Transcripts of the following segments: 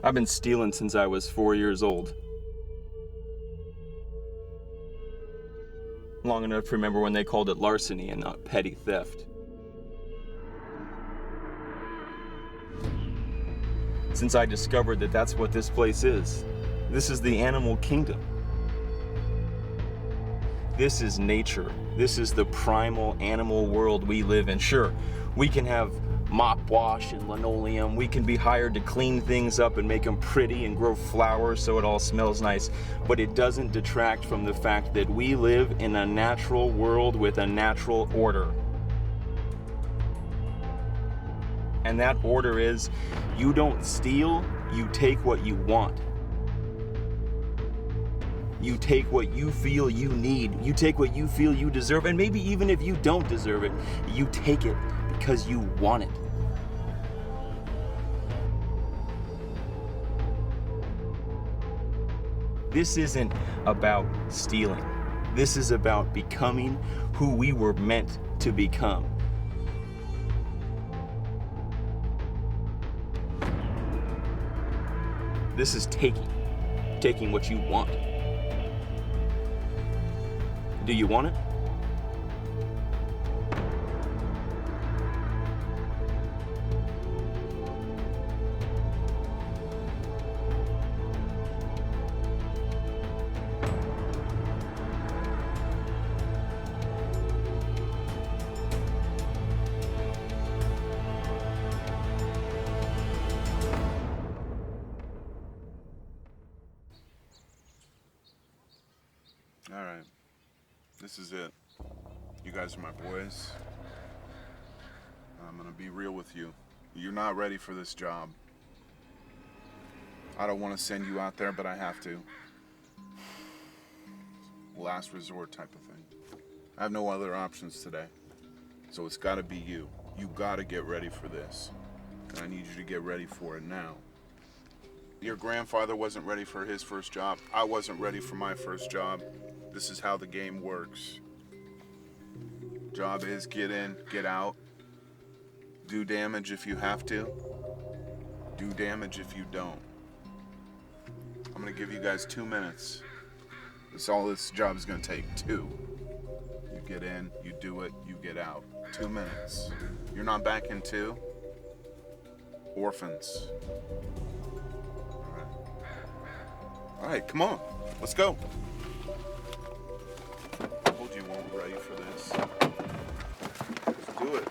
I've been stealing since I was 4 years old. Long enough to remember when they called it larceny and not petty theft. Since I discovered that that's what this place is. This is the animal kingdom. This is nature. This is the primal animal world we live in. Sure, we can have mop wash and linoleum. We can be hired to clean things up and make them pretty and grow flowers so it all smells nice. But it doesn't detract from the fact that we live in a natural world with a natural order. And that order is, you don't steal, you take what you want. You take what you feel you need. You take what you feel you deserve. And maybe even if you don't deserve it, you take it because you want it. This isn't about stealing. This is about becoming who we were meant to become. This is taking what you want. Do you want it? All right, this is it. You guys are my boys. I'm gonna be real with you. You're not ready for this job. I don't want to send you out there, but I have to. Last resort type of thing. I have no other options today. So it's gotta be you. You gotta get ready for this. And I need you to get ready for it now. Your grandfather wasn't ready for his first job. I wasn't ready for my first job. This is how the game works. Job is get in, get out. Do damage if you have to. Do damage if you don't. I'm gonna give you guys 2 minutes. That's all this job is gonna take, 2. You get in, you do it, you get out. 2 minutes. You're not back in 2. Orphans. All right, come on, let's go. I told you weren't ready for this. Let's do it.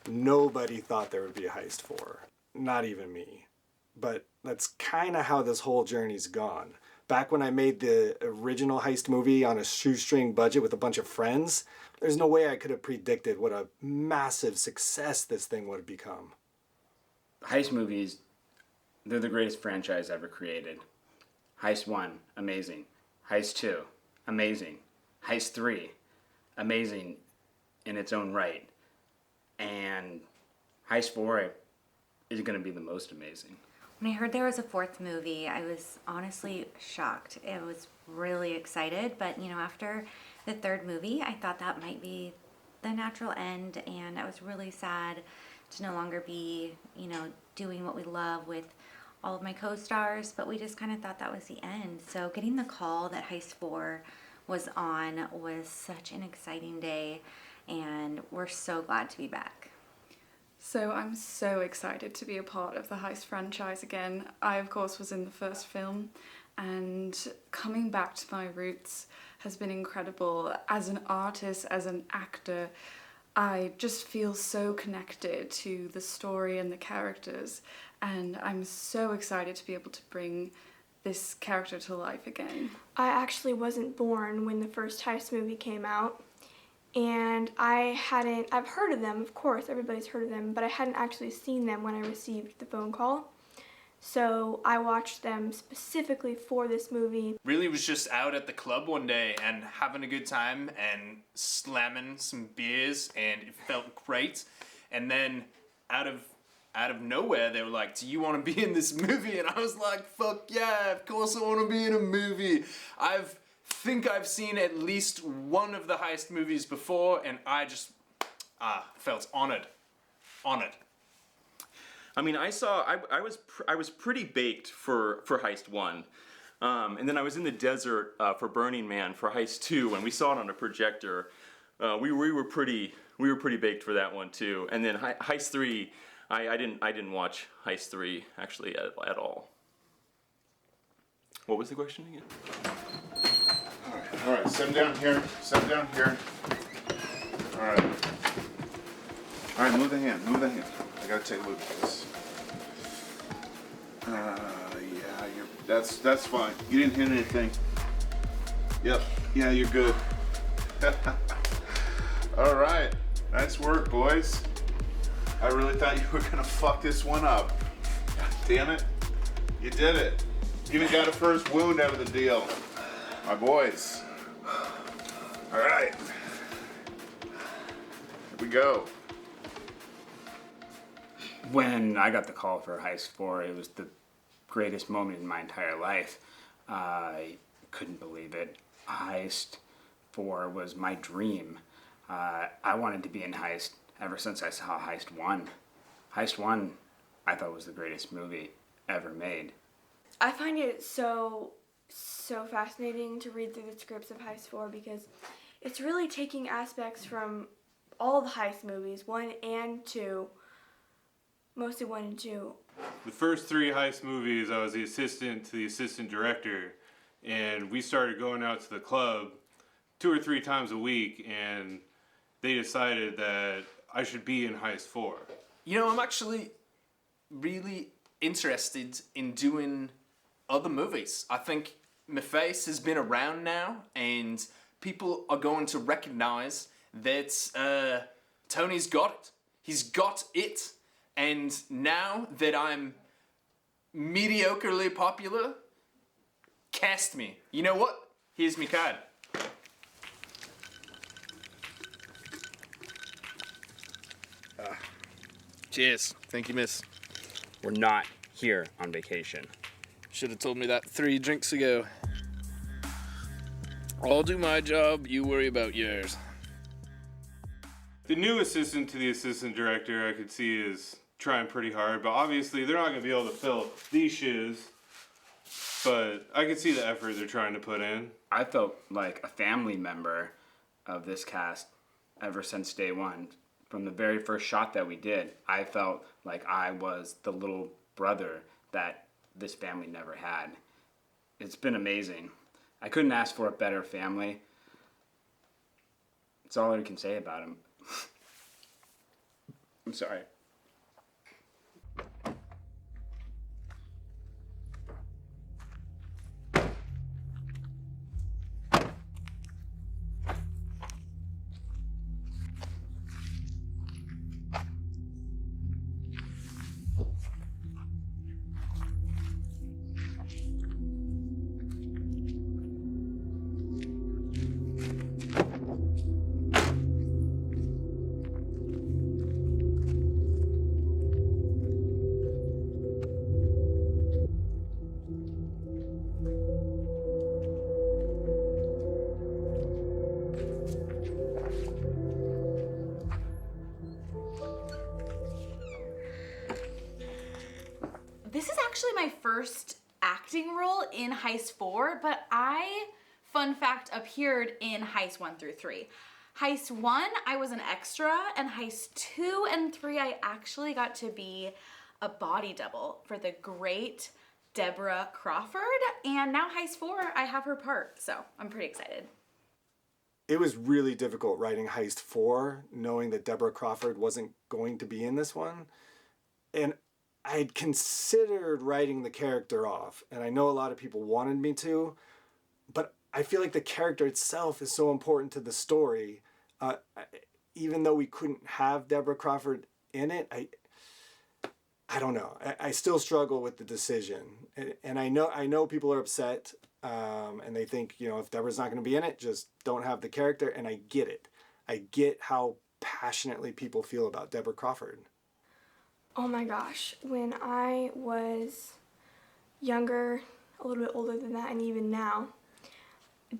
Nobody thought there would be a Heist 4. Not even me. But that's kind of how this whole journey's gone. Back when I made the original Heist movie on a shoestring budget with a bunch of friends, there's no way I could have predicted what a massive success this thing would become. Heist movies, they're the greatest franchise ever created. Heist 1, amazing. Heist 2, amazing. Heist 3, amazing in its own right. And Heist 4 is going to be the most amazing. When I heard there was a 4th movie, I was honestly shocked. I was really excited, but after the 3rd movie, I thought that might be the natural end, and I was really sad to no longer be, doing what we love with all of my co-stars, but we just kind of thought that was the end. So getting the call that Heist 4 was on was such an exciting day, and we're so glad to be back. So I'm so excited to be a part of the Heist franchise again. I, of course, was in the first film, and coming back to my roots has been incredible. As an artist, as an actor, I just feel so connected to the story and the characters, and I'm so excited to be able to bring this character to life again. I actually wasn't born when the first Heist movie came out, and I've heard of them, of course, everybody's heard of them, but I hadn't actually seen them when I received the phone call. So I watched them specifically for this movie. Really was just out at the club one day and having a good time and slamming some beers, and it felt great. And then out of nowhere, they were like, "Do you want to be in this movie?" And I was like, "Fuck yeah, of course I want to be in a movie." Think I've seen at least one of the Heist movies before, and I just felt honored. on it? I mean, I was pretty baked for Heist 1. And then I was in the desert for Burning Man for Heist 2, and we saw it on a projector. We were pretty baked for that one too. And then Heist 3, I didn't watch Heist 3 actually at all. What was the question again? All right, sit down here. Sit down here. All right. All right, move the hand. Move the hand. I gotta take a look at this. Yeah, that's fine. You didn't hit anything. Yep. Yeah, you're good. All right. Nice work, boys. I really thought you were gonna fuck this one up. God damn it. You did it. You even got a first wound out of the deal. My boys. All right. Here we go. When I got the call for Heist 4, it was the greatest moment in my entire life. I couldn't believe it. Heist 4 was my dream. I wanted to be in Heist ever since I saw Heist 1. Heist 1, I thought was the greatest movie ever made. I find it so fascinating to read through the scripts of Heist 4 because it's really taking aspects from all the Heist movies, 1 and 2, mostly 1 and 2. The first 3 Heist movies, I was the assistant to the assistant director, and we started going out to the club 2 or 3 times a week, and they decided that I should be in Heist 4. You know, I'm actually really interested in doing other movies. I think my face has been around now, and people are going to recognize that Tony's got it. He's got it. And now that I'm mediocrely popular, cast me. You know what? Here's me card. Cheers. Thank you, miss. We're not here on vacation. Should have told me that 3 drinks ago. I'll do my job, you worry about yours. The new assistant to the assistant director I could see is trying pretty hard, but obviously they're not going to be able to fill these shoes. But I could see the effort they're trying to put in. I felt like a family member of this cast ever since day one. From the very first shot that we did, I felt like I was the little brother that this family never had. It's been amazing. I couldn't ask for a better family. That's all I can say about him. I'm sorry. This is actually my first acting role in Heist 4, but I, fun fact, appeared in Heist 1 through 3. Heist 1, I was an extra, and Heist 2 and 3, I actually got to be a body double for the great Deborah Crawford, and now Heist 4, I have her part, so I'm pretty excited. It was really difficult writing Heist 4, knowing that Deborah Crawford wasn't going to be in this one. And I'd considered writing the character off, and I know a lot of people wanted me to, but I feel like the character itself is so important to the story. Even though we couldn't have Deborah Crawford in it, I don't know. I still struggle with the decision, and I know people are upset, and they think, you know, if Deborah's not going to be in it, just don't have the character. And I get it. I get how passionately people feel about Deborah Crawford. Oh my gosh, when I was younger, a little bit older than that, and even now,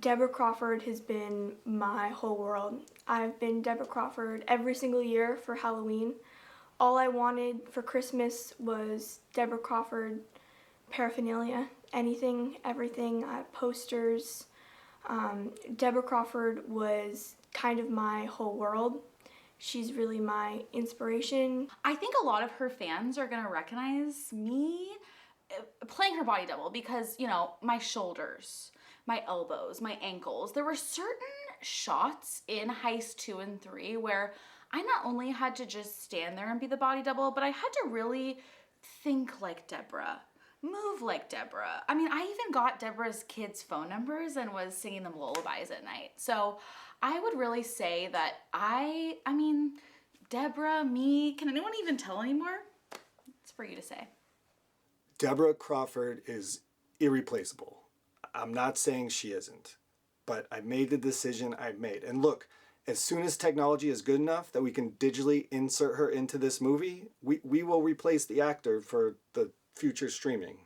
Deborah Crawford has been my whole world. I've been Deborah Crawford every single year for Halloween. all I wanted for Christmas was Deborah Crawford paraphernalia, anything, everything, posters. Deborah Crawford was kind of my whole world. She's really my inspiration. I think a lot of her fans are gonna recognize me playing her body double because, you know, my shoulders, my elbows, my ankles. There were certain shots in Heist 2 and 3 where I not only had to just stand there and be the body double, but I had to really think like Deborah, move like Deborah. I mean, I even got Deborah's kids' phone numbers and was singing them lullabies at night. So I would really say that I mean, Deborah, me, can anyone even tell anymore? It's for you to say. Deborah Crawford is irreplaceable. I'm not saying she isn't, but I made the decision I made. And look, as soon as technology is good enough that we can digitally insert her into this movie, we will replace the actor for the future streaming.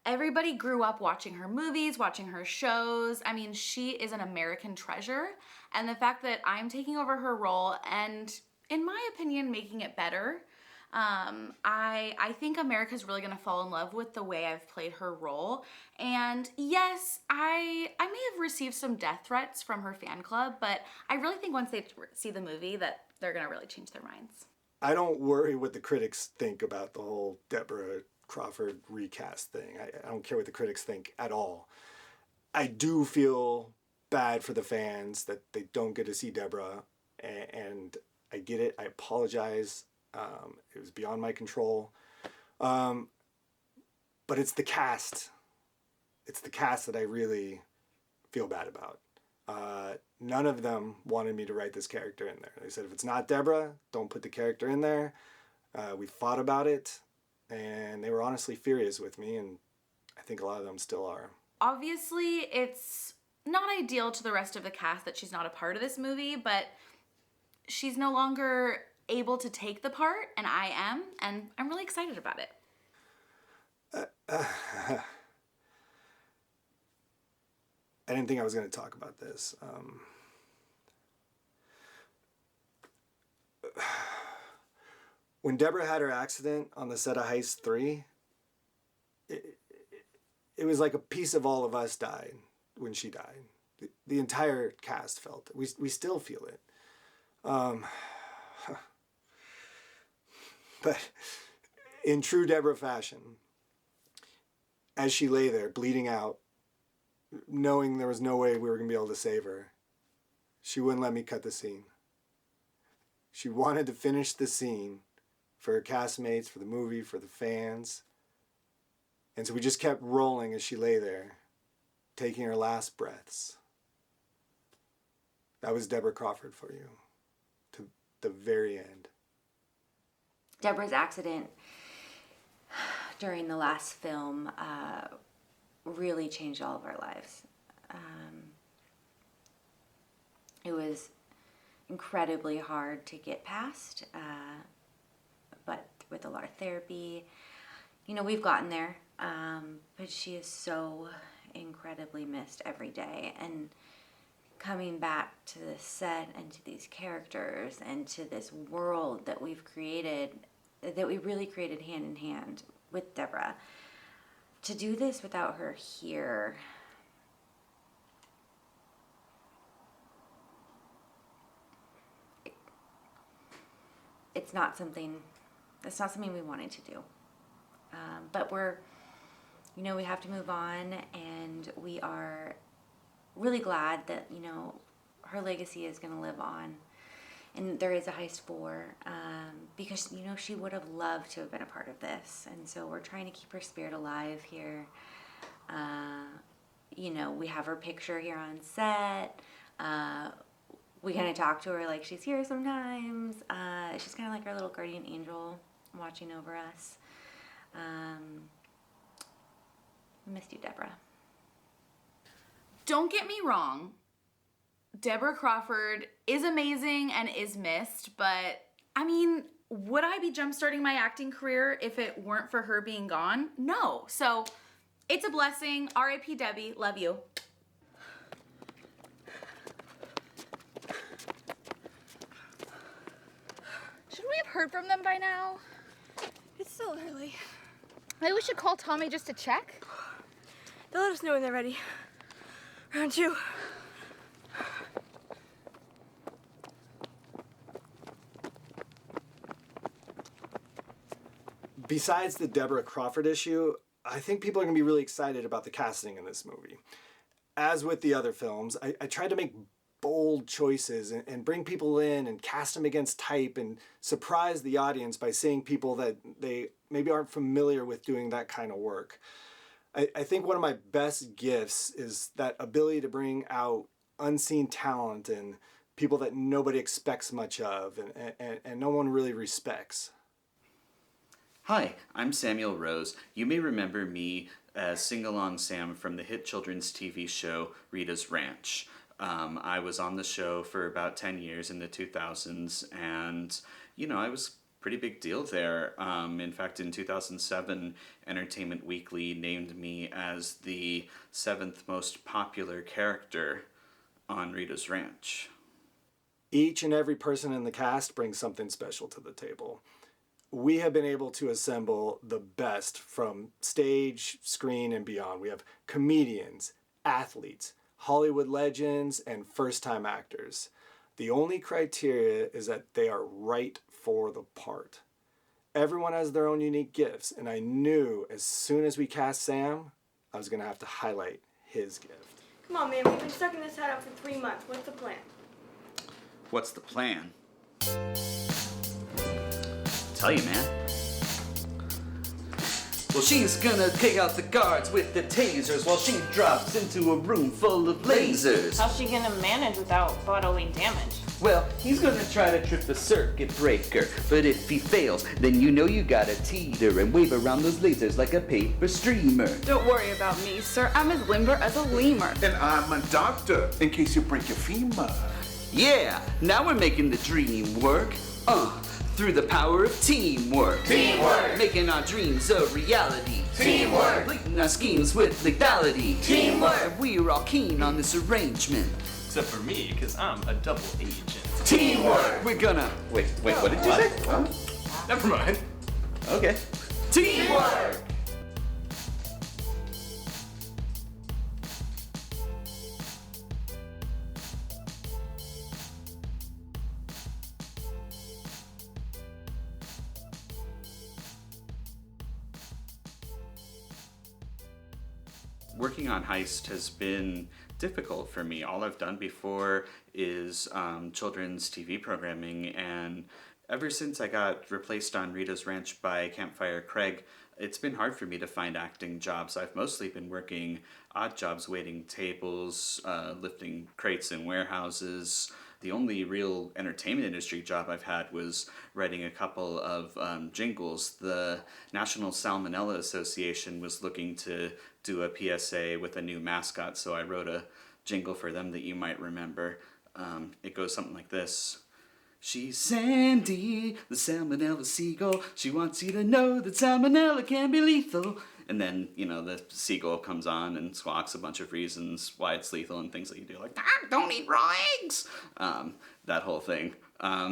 Everybody grew up watching her movies, watching her shows. I mean, she is an American treasure. And the fact that I'm taking over her role and, in my opinion, making it better, I think America's really gonna fall in love with the way I've played her role. And yes, I may have received some death threats from her fan club, but I really think once they see the movie that they're gonna really change their minds. I don't worry what the critics think about the whole Deborah Crawford recast thing. I don't care what the critics think at all. I do feel bad for the fans that they don't get to see Deborah, and I get it. I apologize. It was beyond my control. But it's the cast. It's the cast that I really feel bad about. None of them wanted me to write this character in there. They said, if it's not Deborah, don't put the character in there. We fought about it, and they were honestly furious with me, and I think a lot of them still are. Obviously, it's not ideal to the rest of the cast that she's not a part of this movie, but she's no longer able to take the part, and I am, and I'm really excited about it. I didn't think I was going to talk about this. When Deborah had her accident on the set of Heist 3, it was like a piece of all of us died when she died. The entire cast felt it. We still feel it. But in true Deborah fashion, as she lay there bleeding out, knowing there was no way we were going to be able to save her, she wouldn't let me cut the scene. She wanted to finish the scene for her castmates, for the movie, for the fans. And so we just kept rolling as she lay there, taking her last breaths. That was Deborah Crawford for you, to the very end. Deborah's accident during the last film really changed all of our lives. It was incredibly hard to get past, but with a lot of therapy, you know, we've gotten there. But she is so incredibly missed every day, and coming back to the set and to these characters and to this world that we've created, that we really created hand in hand with Deborah, to do this without her here, it's not something we wanted to do. But we have to move on, and we are really glad that, her legacy is going to live on. And there is a Heist 4, because, she would have loved to have been a part of this. And so we're trying to keep her spirit alive here. We have her picture here on set. We kind of talk to her like she's here sometimes. She's kind of like our little guardian angel watching over us. We missed you, Deborah. Don't get me wrong. Deborah Crawford is amazing and is missed, but would I be jumpstarting my acting career if it weren't for her being gone? No. So it's a blessing. R.I.P. Debbie. Love you. Should we have heard from them by now? It's still early. Maybe we should call Tommy just to check. They'll let us know when they're ready. Round 2. Besides the Deborah Crawford issue, I think people are going to be really excited about the casting in this movie. As with the other films, I tried to make bold choices and bring people in and cast them against type and surprise the audience by seeing people that they maybe aren't familiar with doing that kind of work. I think one of my best gifts is that ability to bring out unseen talent and people that nobody expects much of and no one really respects. Hi, I'm Samuel Rose. You may remember me as Sing-Along Sam from the hit children's TV show Rita's Ranch. I was on the show for about 10 years in the 2000s, and, I was a pretty big deal there. In fact, in 2007, Entertainment Weekly named me as the 7th most popular character on Rita's Ranch. Each and every person in the cast brings something special to the table. We have been able to assemble the best from stage, screen, and beyond. We have comedians, athletes, Hollywood legends, and first-time actors. The only criteria is that they are right for the part. Everyone has their own unique gifts, and I knew as soon as we cast Sam, I was going to have to highlight his gift. Come on, man. We've been stuck in this hideout for 3 months. What's the plan? What's the plan? Tell you, man. Well, she's gonna take out the guards with the tasers while she drops into a room full of lasers. How's she gonna manage without bodily damage? Well, he's gonna try to trip the circuit breaker, but if he fails, then you gotta teeter and wave around those lasers like a paper streamer. Don't worry about me, sir. I'm as limber as a lemur. And I'm a doctor, in case you break your femur. Yeah, now we're making the dream work. Through the power of teamwork. Teamwork! Making our dreams a reality. Teamwork! Completing our schemes with lethality. Teamwork! And we're all keen on this arrangement. Except for me, because I'm a double agent. Teamwork! We're gonna... Wait, what did you say? Huh? Never mind. Okay. Teamwork! Working on Heist has been difficult for me. All I've done before is children's TV programming, and ever since I got replaced on Rita's Ranch by Campfire Craig, it's been hard for me to find acting jobs. I've mostly been working odd jobs, waiting tables, lifting crates in warehouses. The only real entertainment industry job I've had was writing a couple of jingles. The National Salmonella Association was looking to do a PSA with a new mascot, so I wrote a jingle for them that you might remember. It goes something like this. She's Sandy, the salmonella seagull. She wants you to know that salmonella can be lethal. And then, the seagull comes on and squawks a bunch of reasons why it's lethal and things that you do, like, don't eat raw eggs! That whole thing.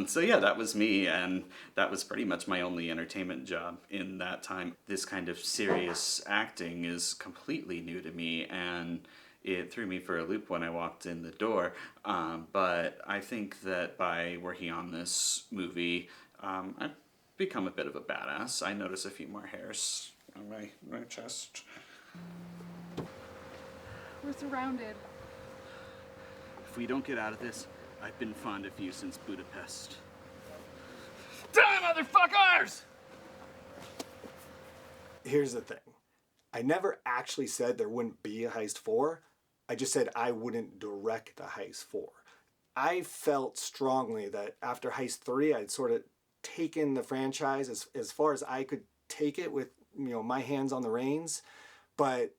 So yeah, that was me, and that was pretty much my only entertainment job in that time. This kind of serious acting is completely new to me, and it threw me for a loop when I walked in the door. But I think that by working on this movie, I've become a bit of a badass. I notice a few more hairs on my chest. We're surrounded. If we don't get out of this, I've been fond of you since Budapest. Die, motherfuckers! Here's the thing. I never actually said there wouldn't be a Heist 4. I just said I wouldn't direct the Heist 4. I felt strongly that after Heist 3, I'd sort of taken the franchise as far as I could take it with my hands on the reins, but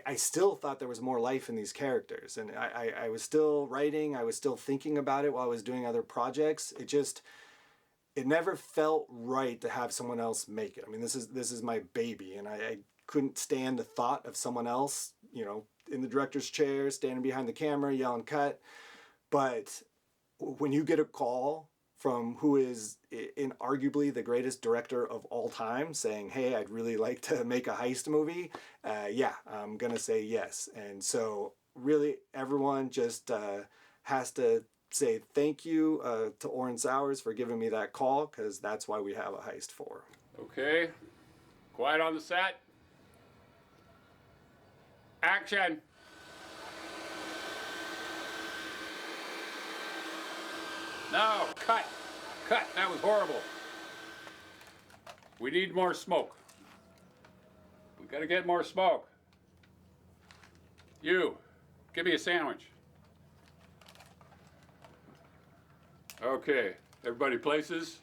I still thought there was more life in these characters, and I was still writing, I was still thinking about it while I was doing other projects. It never felt right to have someone else make it. I mean, this is my baby, and I couldn't stand the thought of someone else, in the director's chair, standing behind the camera, yelling cut. But when you get a call from who is inarguably the greatest director of all time saying, hey, I'd really like to make a heist movie, yeah, I'm going to say yes. And so really everyone just has to say thank you to Oren Sowers for giving me that call, because that's why we have a Heist 4. Okay, quiet on the set. Action! No, cut! Cut, that was horrible. We need more smoke. We gotta get more smoke. You, give me a sandwich. Okay, everybody places,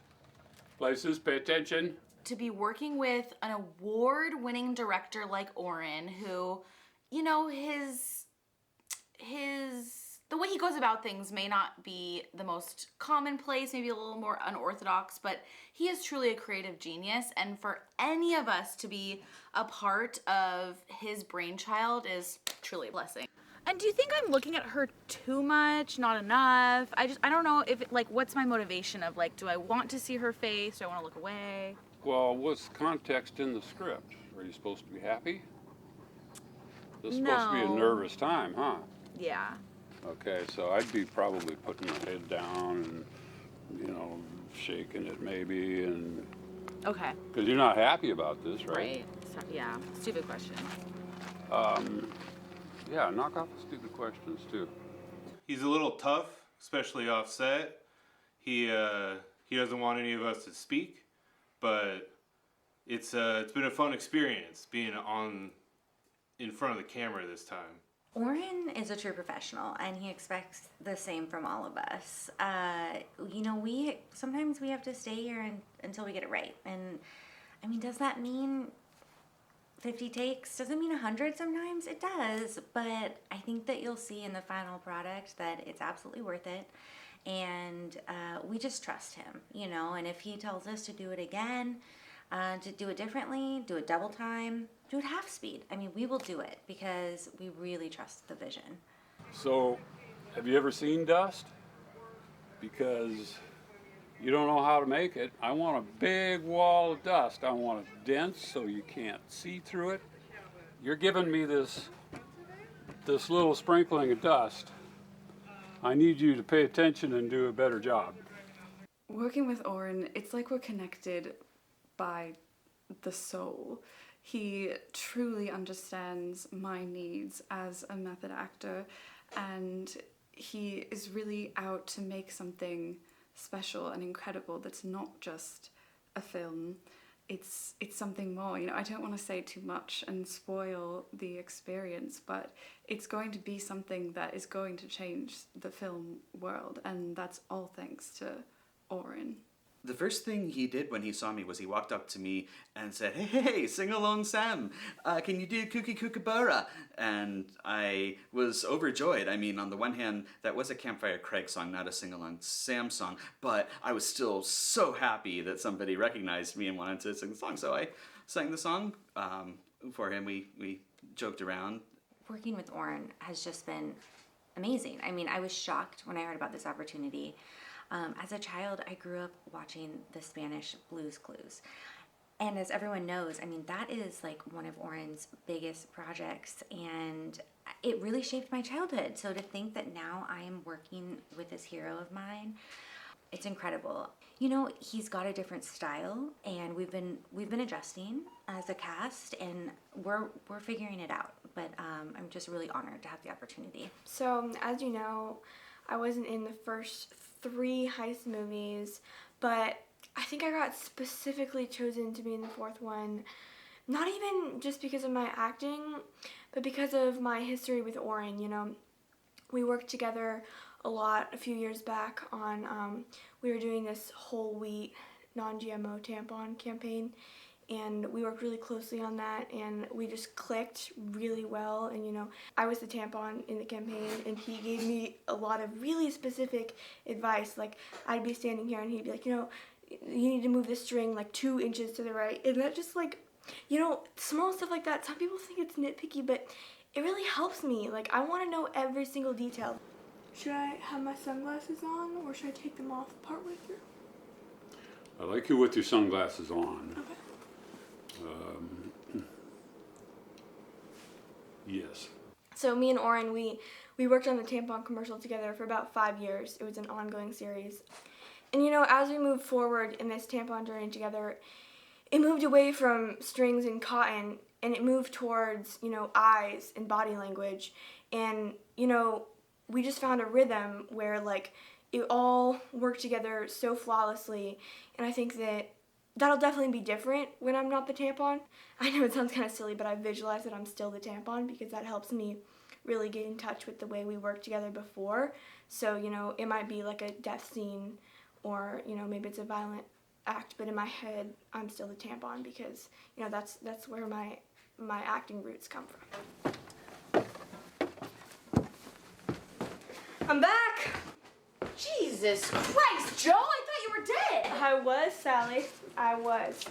pay attention. To be working with an award-winning director like Oren, who, you know, the way he goes about things may not be the most commonplace, maybe a little more unorthodox, but he is truly a creative genius, and for any of us to be a part of his brainchild is truly a blessing. And do you think I'm looking at her too much, not enough? I don't know if, what's my motivation of, do I want to see her face? Do I want to look away? Well, what's context in the script? Are you supposed to be happy? This is No. supposed to be a nervous time, huh? Yeah. Okay, so I'd be probably putting my head down and, shaking it maybe, and... Okay. Because you're not happy about this, right? Right. So, yeah. Stupid question. Yeah, knock off the stupid questions, too. He's a little tough, especially off set. He doesn't want any of us to speak, but it's been a fun experience being in front of the camera this time. Oren is a true professional, and he expects the same from all of us. Sometimes we have to stay here until we get it right. And I mean, does that mean 50 takes? Does it mean 100 sometimes? It does, but I think that you'll see in the final product that it's absolutely worth it. And we just trust him, and if he tells us to do it again, to do it differently, do it double time, do it half speed. I mean, we will do it because we really trust the vision. So, have you ever seen dust? Because you don't know how to make it. I want a big wall of dust. I want it dense so you can't see through it. You're giving me this little sprinkling of dust. I need you to pay attention and do a better job. Working with Oren, it's like we're connected by the soul. He truly understands my needs as a method actor, and he is really out to make something special and incredible that's not just a film. It's something more. I don't want to say too much and spoil the experience, but it's going to be something that is going to change the film world, and that's all thanks to Oren. The first thing he did when he saw me was he walked up to me and said, "Hey, sing along Sam, can you do Kooky Kookaburra?" And I was overjoyed. I mean, on the one hand, that was a Campfire Craig song, not a sing along Sam song, but I was still so happy that somebody recognized me and wanted to sing the song. So I sang the song for him. We joked around. Working with Oren has just been amazing. I mean, I was shocked when I heard about this opportunity. As a child, I grew up watching the Spanish Blues Clues. And as everyone knows, I mean, that is one of Oren's biggest projects, and it really shaped my childhood. So to think that now I am working with this hero of mine, it's incredible. He's got a different style, and we've been adjusting as a cast, and we're figuring it out. But I'm just really honored to have the opportunity. So, as you know, I wasn't in the first 3 heist movies, but I think I got specifically chosen to be in the 4th one, not even just because of my acting, but because of my history with Oren. We worked together a lot a few years back on, we were doing this whole wheat non-GMO tampon campaign, and we worked really closely on that, and we just clicked really well. And I was the tampon in the campaign, and he gave me a lot of really specific advice. I'd be standing here and he'd be like, you need to move this string 2 inches to the right, and that just small stuff like that. Some people think it's nitpicky, but it really helps me. I want to know every single detail. Should I have my sunglasses on or should I take them off partway through? I like you with your sunglasses on. Okay. Yes. So me and Oren, we worked on the tampon commercial together for about 5 years. It was an ongoing series. And you know, as we moved forward in this tampon journey together, it moved away from strings and cotton and it moved towards, you know, eyes and body language. And, you know, we just found a rhythm where like it all worked together so flawlessly. And I think that that'll definitely be different when I'm not the tampon. I know it sounds kind of silly, but I visualize that I'm still the tampon because that helps me really get in touch with the way we worked together before. So, you know, it might be like a death scene or, you know, maybe it's a violent act, but in my head, I'm still the tampon because, you know, that's where my acting roots come from. I'm back! Jesus Christ, Joe, I thought you were dead. I was, Sally. I was.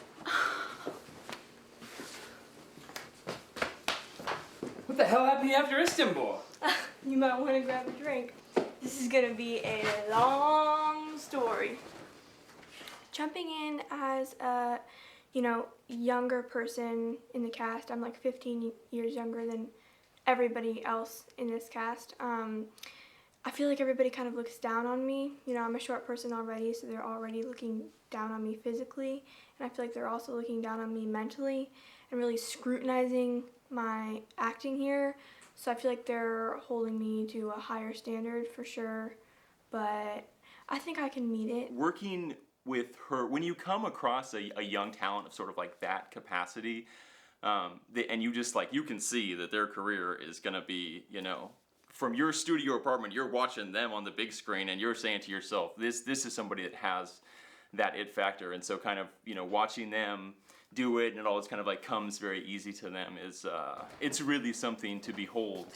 What the hell happened after Istanbul? You might want to grab a drink. This is gonna be a long story. Jumping in as a, you know, younger person in the cast, I'm like 15 years younger than everybody else in this cast. I feel like everybody kind of looks down on me. You know, I'm a short person already, so they're already looking down on me physically, and I feel like they're also looking down on me mentally and really scrutinizing my acting here. So I feel like they're holding me to a higher standard for sure, but I think I can meet it. Working with her, when you come across a young talent of sort of like that capacity, and you just like, you can see that their career is gonna be, you know, from your studio apartment, you're watching them on the big screen and you're saying to yourself, this is somebody that has that it factor. And so kind of, you know, watching them do it and it all just kind of like comes very easy to them is, it's really something to behold.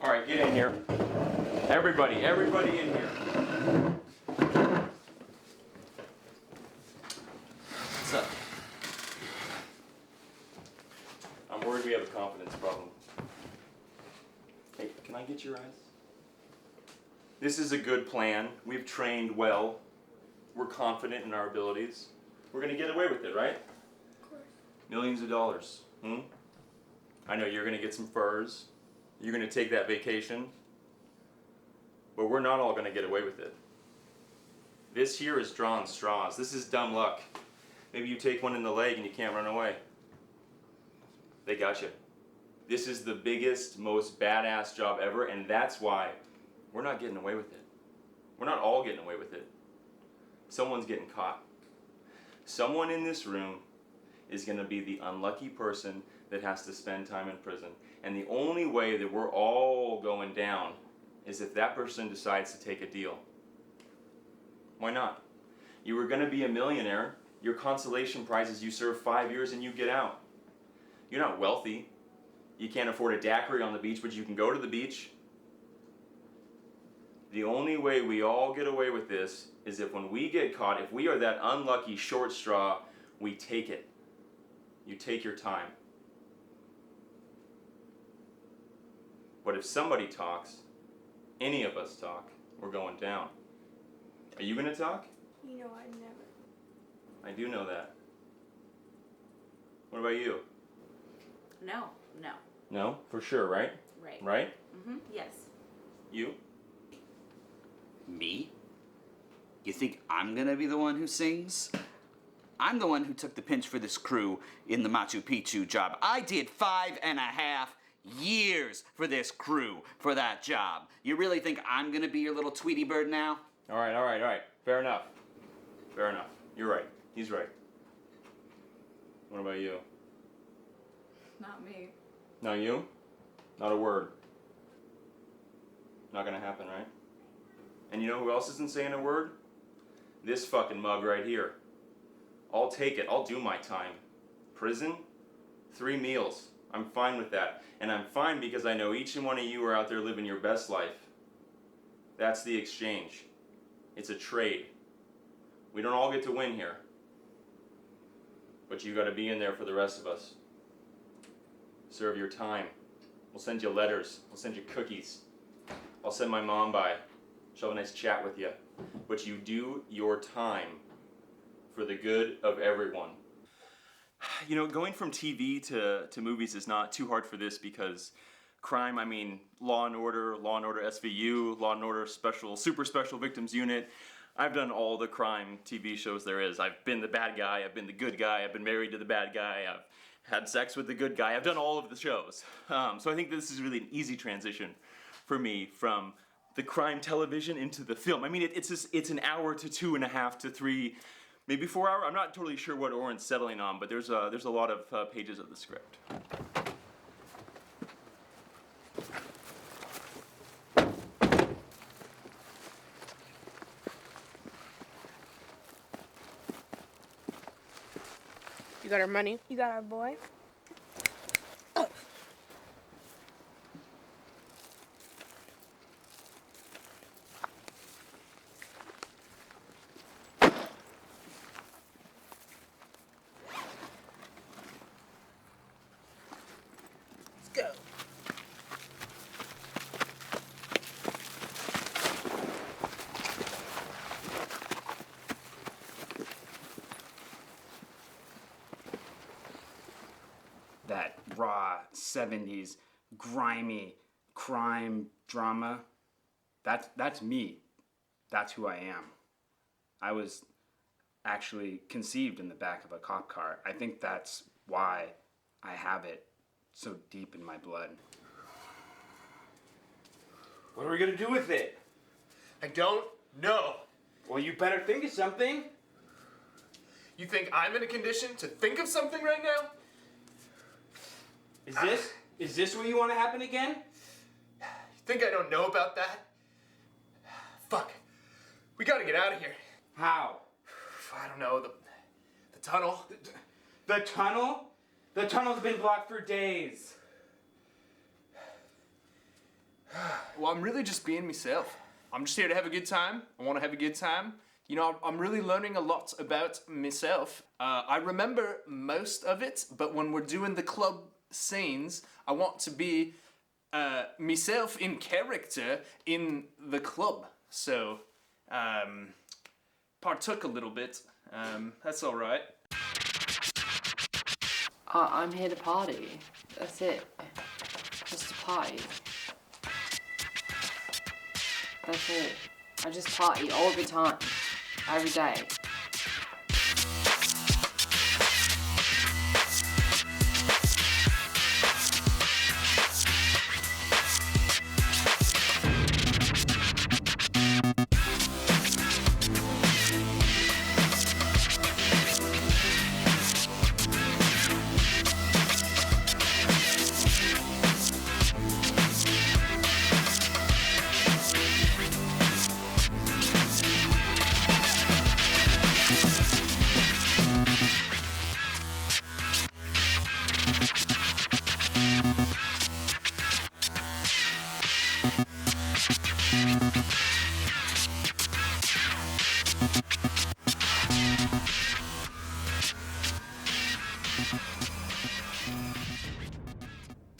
All right, get in here. Everybody in here. What's up? I'm worried we have a confidence problem. Hey, can I get your eyes? This is a good plan. We've trained well. We're confident in our abilities. We're gonna get away with it, right? Of course. Millions of dollars. I know you're gonna get some furs. You're gonna take that vacation. But we're not all gonna get away with it. This here is drawing straws. This is dumb luck. Maybe you take one in the leg and you can't run away. They got you. This is the biggest, most badass job ever, and that's why we're not getting away with it. We're not all getting away with it. Someone's getting caught. Someone in this room is gonna be the unlucky person that has to spend time in prison. And the only way that we're all going down is if that person decides to take a deal. Why not? You were gonna be a millionaire. Your consolation prize is you serve 5 years and you get out. You're not wealthy. You can't afford a daiquiri on the beach, but you can go to the beach. The only way we all get away with this is if when we get caught, if we are that unlucky short straw, we take it. You take your time. But if somebody talks, any of us talk, we're going down. Are you gonna talk? You know I'd never. I do know that. What about you? No. No, for sure, right? Right. Right? Yes. You? Me? You think I'm gonna be the one who sings? I'm the one who took the pinch for this crew in the Machu Picchu job. I did 5.5 years for this crew for that job. You really think I'm gonna be your little Tweety bird now? All right. Fair enough. You're right. He's right. What about you? Not me. Not you? Not a word. Not gonna happen, right? And you know who else isn't saying a word? This fucking mug right here. I'll take it. I'll do my time. Prison? 3 meals. I'm fine with that. And I'm fine because I know each and one of you are out there living your best life. That's the exchange. It's a trade. We don't all get to win here. But you gotta be in there for the rest of us. Serve your time. We'll send you letters. We'll send you cookies. I'll send my mom by. She'll have a nice chat with you. But you do your time for the good of everyone. You know, going from TV to movies is not too hard for this because crime, I mean, Law and Order SVU, Law and Order Super Special Victims Unit. I've done all the crime TV shows there is. I've been the bad guy, I've been the good guy, I've been married to the bad guy, I've had sex with the good guy. I've done all of the shows. So I think this is really an easy transition for me from the crime television into the film. I mean, it's an hour to 2.5 to 3, maybe 4 hours. I'm not totally sure what Oren's settling on, but there's a lot of pages of the script. You got our money? You got our boy? Let's go. That raw 70s grimy crime drama, that's me. That's who I am. I was actually conceived in the back of a cop car. I think that's why I have it so deep in my blood. What are we gonna do with it? I don't know. Well, you better think of something. You think I'm in a condition to think of something right now? Is this what you want to happen again? You think I don't know about that? Fuck. We gotta get out of here. How? I don't know. The tunnel. The tunnel? The tunnel's been blocked for days. Well, I'm really just being myself. I'm just here to have a good time. I want to have a good time. You know, I'm really learning a lot about myself. I remember most of it, but when we're doing the club scenes, I want to be myself in character in the club. So, partook a little bit. That's all right. I'm here to party. That's it. Just to party. That's it. I just party all the time. Every day.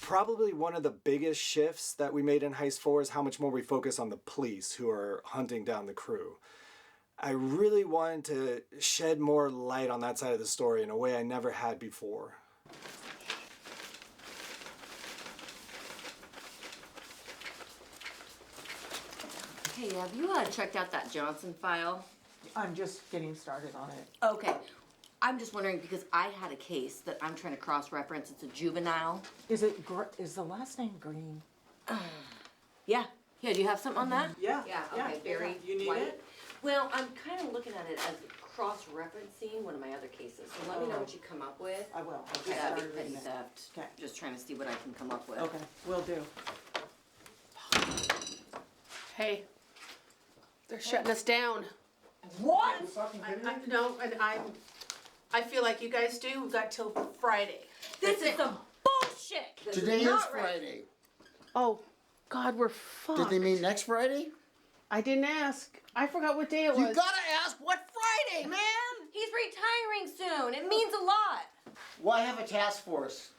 Probably one of the biggest shifts that we made in Heist 4 is how much more we focus on the police who are hunting down the crew. I really wanted to shed more light on that side of the story in a way I never had before. Hey, have you checked out that Johnson file? I'm just getting started on it. Okay. I'm just wondering because I had a case that I'm trying to cross-reference. It's a juvenile. Is the last name Green? Yeah. Yeah, do you have something on that? Yeah. Yeah, okay, very You need white. it? Well, I'm kind of looking at it as cross-referencing one of my other cases. So let me know what you come up with. I will. Okay, that'd be Started petty reading it. theft. Okay. Just trying to see what I can come up with. Okay, will do. Hey, they're shutting us down. What? No, and I feel like you guys do. We've got till Friday. This is some bullshit. Today is Friday. Oh, God, we're fucked. Did they mean next Friday? I didn't ask. I forgot what day it was. You gotta ask what Friday, man! He's retiring soon. It means a lot. Why have a task force?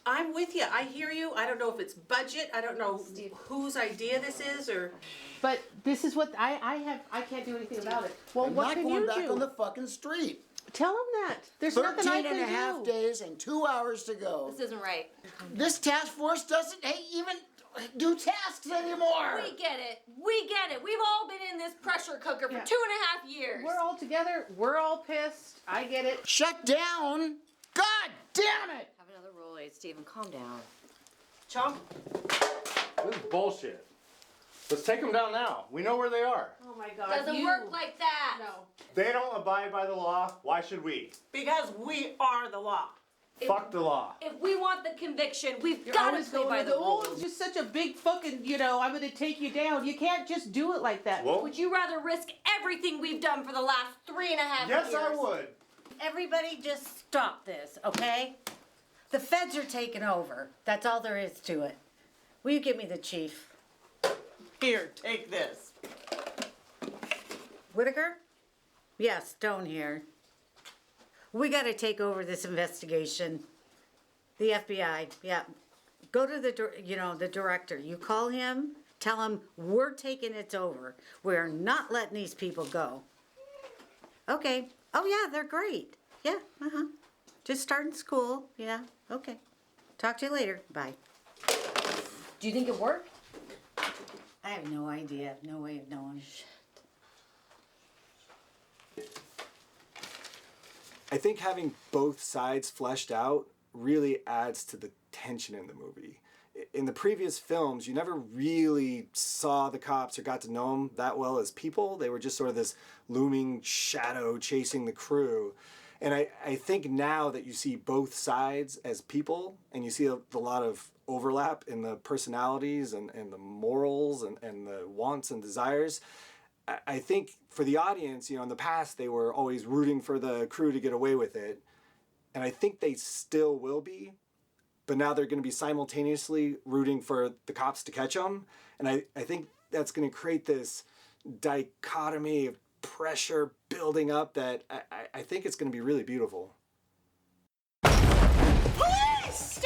I'm with you. I hear you. I don't know if it's budget. I don't know whose idea this is, or. But this is what I can't do anything about it. Well, I'm what not can going you back do? on the fucking street. Tell him that. There's nothing I 13 can and a half do. days and 2 hours to go. This isn't right. This task force doesn't even do tasks anymore. We get it. We get it. We've all been in this pressure cooker for 2.5 years. We're all together. We're all pissed. I get it. Shut down. God damn it. Have another roll, Stephen. Calm down. Chump. This is bullshit. Let's take them down now. We know where they are. Oh my God. Doesn't work like that. No. They don't abide by the law. Why should we? Because we are the law. Fuck the law. If we want the conviction, we've You're got to always play going by with the oh, rules. it's just such a big fucking, I'm going to take you down. You can't just do it like that. Well, Would you rather risk everything we've done for the last 3.5 years? yes, I would. Everybody just stop this, okay? The feds are taking over. That's all there is to it. Will you give me the chief? Here, take this. Whitaker? Yes, Stone here. We got to take over this investigation. The FBI, yeah. Go to the director. You call him, tell him we're taking it over. We're not letting these people go. Okay. Oh, yeah, they're great. Yeah, Just starting school. Yeah, okay. Talk to you later. Bye. Do you think it worked? I have no idea. No way of knowing. I think having both sides fleshed out really adds to the tension in the movie. In the previous films, you never really saw the cops or got to know them that well as people. They were just sort of this looming shadow chasing the crew. And I think now that you see both sides as people and you see a lot of overlap in the personalities and the morals and the wants and desires, I think for the audience, in the past they were always rooting for the crew to get away with it. And I think they still will be. But now they're going to be simultaneously rooting for the cops to catch them. And I think that's going to create this dichotomy of pressure building up that I think it's going to be really beautiful. Police!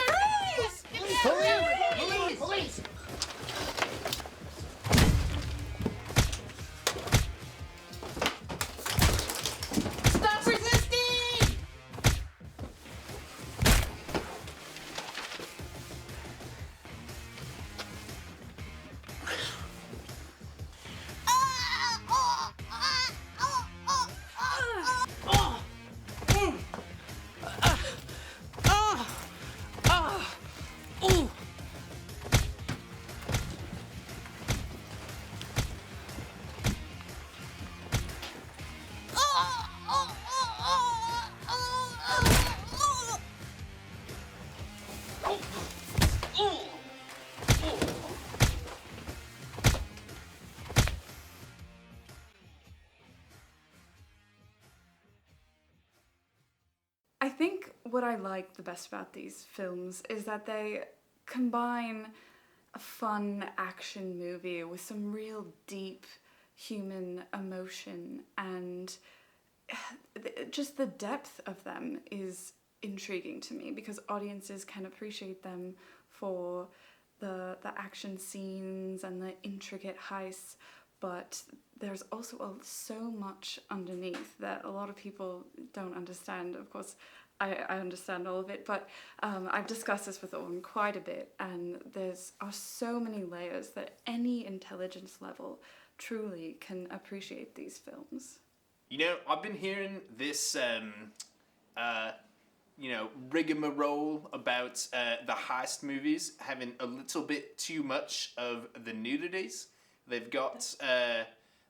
Police! Police! Police! Stop resisting! I think what I like the best about these films is that they combine a fun action movie with some real deep human emotion, and just the depth of them is intriguing to me because audiences can appreciate them for the action scenes and the intricate heists, but there's also so much underneath that a lot of people don't understand. Of course, I understand all of it, but I've discussed this with Owen quite a bit, and are so many layers that any intelligence level truly can appreciate these films. I've been hearing this, rigmarole about the heist movies having a little bit too much of the nudities. They've got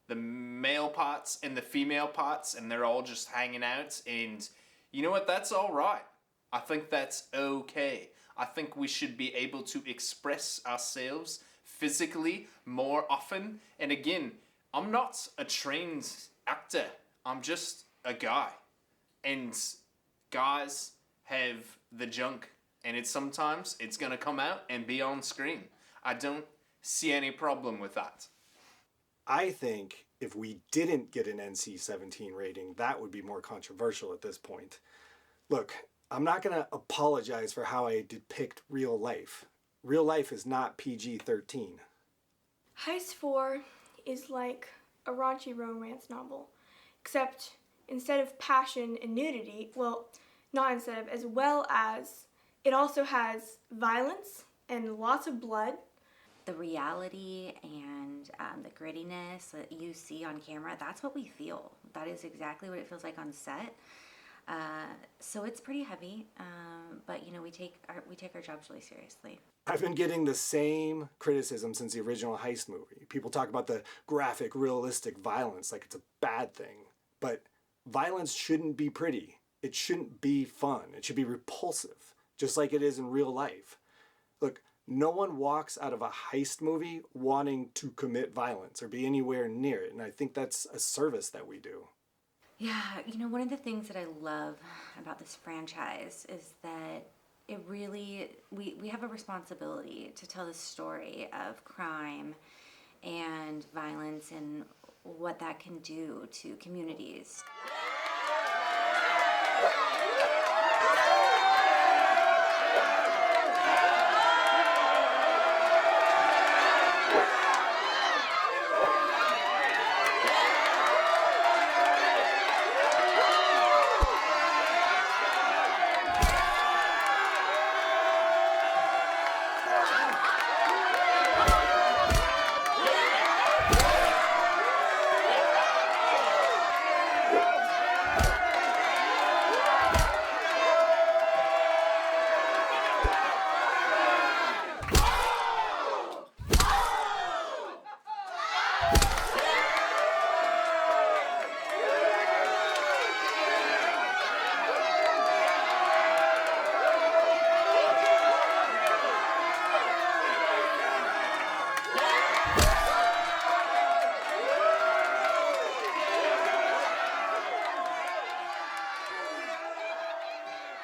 the male parts and the female parts, and they're all just hanging out. And you know what? That's all right. I think that's okay. I think we should be able to express ourselves physically more often. And again, I'm not a trained actor. I'm just a guy. And guys have the junk. And sometimes it's going to come out and be on screen. I don't see any problem with that. I think if we didn't get an NC-17 rating, that would be more controversial at this point. Look, I'm not going to apologize for how I depict real life. Real life is not PG-13. Heist 4 is like a raunchy romance novel, except instead of passion and nudity, well, not instead of, as well as, it also has violence and lots of blood. The reality and the grittiness that you see on camera, that's what we feel. That is exactly what it feels like on set. So it's pretty heavy, but you know, we take our jobs really seriously. I've been getting the same criticism since the original Heist movie. People talk about the graphic, realistic violence like it's a bad thing. But violence shouldn't be pretty. It shouldn't be fun. It should be repulsive, just like it is in real life. Look, no one walks out of a heist movie wanting to commit violence or be anywhere near it, and I think that's a service that we do. Yeah, you know, one of the things that I love about this franchise is that it really, we have a responsibility to tell the story of crime and violence and what that can do to communities.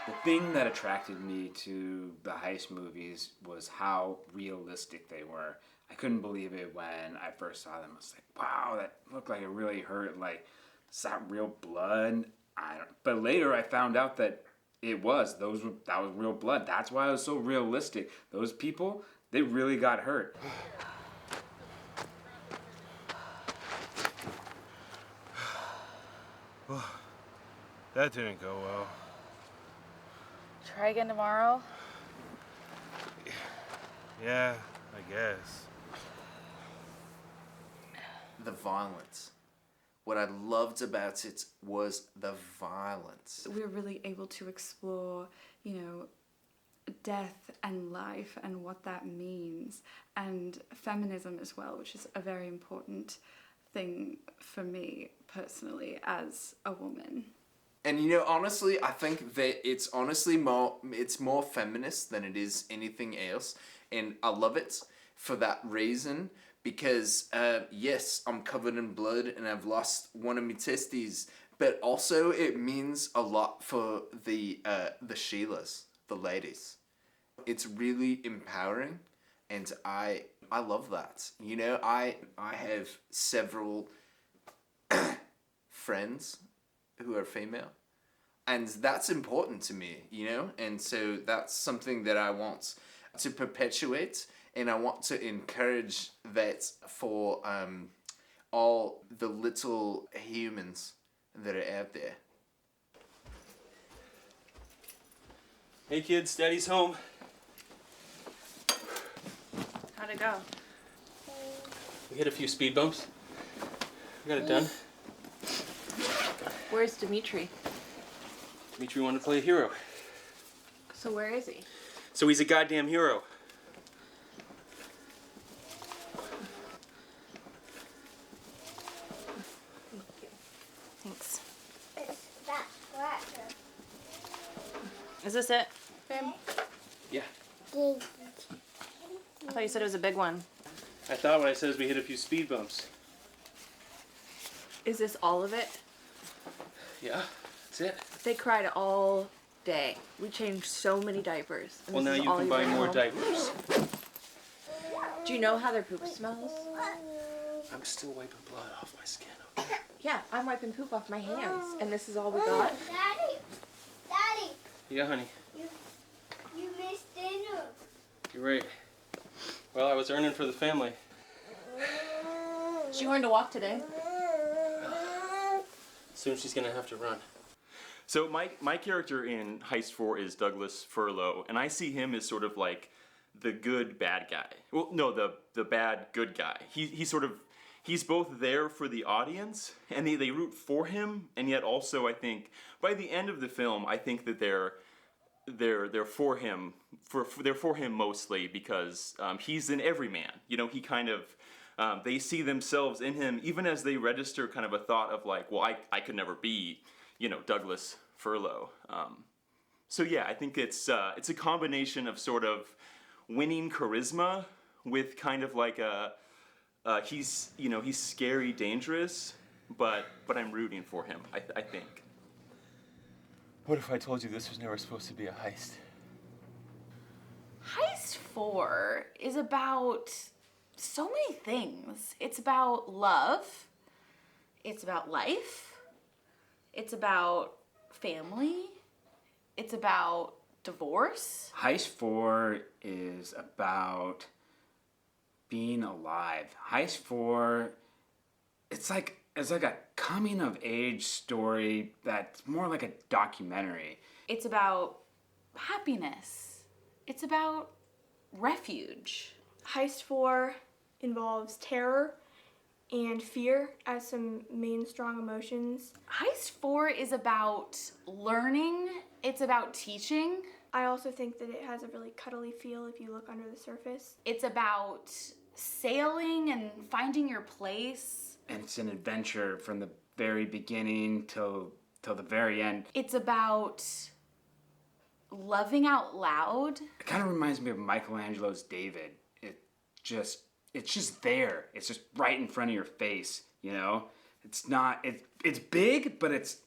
The thing that attracted me to the heist movies was how realistic they were. I couldn't believe it when I first saw them. I was like, wow, that looked like it really hurt. Like, is that real blood? But later I found out that that was real blood. That's why it was so realistic. Those people, they really got hurt. That didn't go well. Try again tomorrow? Yeah, I guess. The violence. What I loved about it was the violence. We were really able to explore, you know, death and life and what that means, and feminism as well, which is a very important thing for me personally as a woman. And you know, honestly, I think that it's more feminist than it is anything else. And I love it for that reason, because yes, I'm covered in blood and I've lost one of my testes, but also it means a lot for the Sheilas, the ladies. It's really empowering, and I love that. You know, I have several friends who are female, and that's important to me, you know, and so that's something that I want to perpetuate, and I want to encourage that for all the little humans that are out there. Hey kids, Daddy's home. How'd it go? We hit a few speed bumps. We got it done. Where's Dimitri? Dimitri wanted to play a hero. So where is he? So he's a goddamn hero. Thanks. Is this it, babe? Yeah. I thought you said it was a big one. I thought what I said is we hit a few speed bumps. Is this all of it? Yeah, that's it. They cried all day. We changed so many diapers. and Well, this now is you all can you buy bring more home? diapers. Do you know how their poop smells? I'm still wiping blood off my skin. Yeah, I'm wiping poop off my hands, and this is all we got. Daddy! Daddy! Yeah, honey. You missed dinner. You're right. Well, I was earning for the family. She learned to walk today. Soon she's gonna have to run. So my character in Heist 4 is Douglas Furlow, and I see him as sort of like the good bad guy. Well, no, the bad good guy. He's both there for the audience, and they root for him, and yet also I think by the end of the film, I think that they're for him they're for him mostly because he's an everyman. You know, he kind of they see themselves in him, even as they register kind of a thought of like, well, I could never be, you know, Douglas Furlow. So yeah, I think it's a combination of sort of winning charisma with kind of like he's scary, dangerous, but I'm rooting for him. I think. What if I told you this was never supposed to be a heist? Heist 4 is about so many things. It's about love. It's about life. It's about family. It's about divorce. Heist 4 is about being alive. Heist 4, it's like a coming of age story that's more like a documentary. It's about happiness. It's about refuge. Heist 4 involves terror and fear as some main strong emotions. Heist 4 is about learning. It's about teaching. I also think that it has a really cuddly feel if you look under the surface. It's about sailing and finding your place. And it's an adventure from the very beginning till the very end. It's about loving out loud. It kind of reminds me of Michelangelo's David. It's just there. It's just right in front of your face, you know? It's big, but it's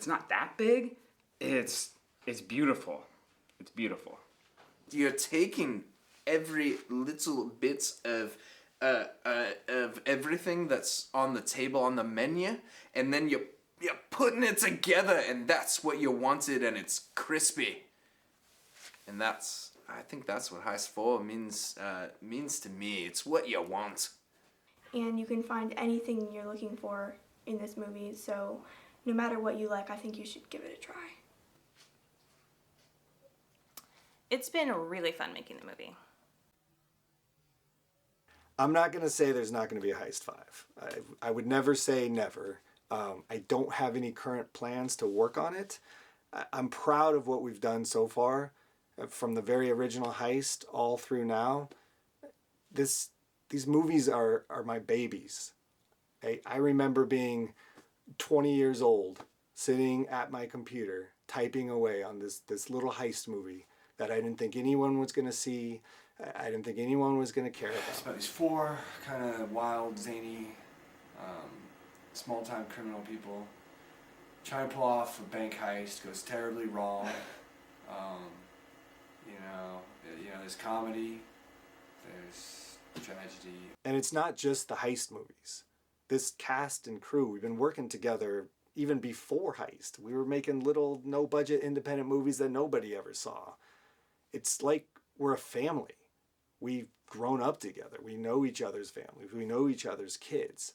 not that big. It's beautiful. It's beautiful. You're taking every little bit of everything that's on the table on the menu, and then you're putting it together, and that's what you wanted, and it's crispy. And I think that's what Heist 4 means to me. It's what you want. And you can find anything you're looking for in this movie, so no matter what you like, I think you should give it a try. It's been really fun making the movie. I'm not going to say there's not going to be a Heist 5. I would never say never. I don't have any current plans to work on it. I'm proud of what we've done so far, from the very original Heist all through now. These movies are my babies. I remember being 20 years old, sitting at my computer, typing away on this little heist movie that I didn't think anyone was going to see. I didn't think anyone was going to care about. It's about these four kind of wild, zany, small-time criminal people trying to pull off a bank heist. Goes terribly wrong. There's comedy, there's tragedy. And it's not just the heist movies. This cast and crew, we've been working together even before Heist. We were making little no-budget independent movies that nobody ever saw. It's like we're a family. We've grown up together. We know each other's families. We know each other's kids.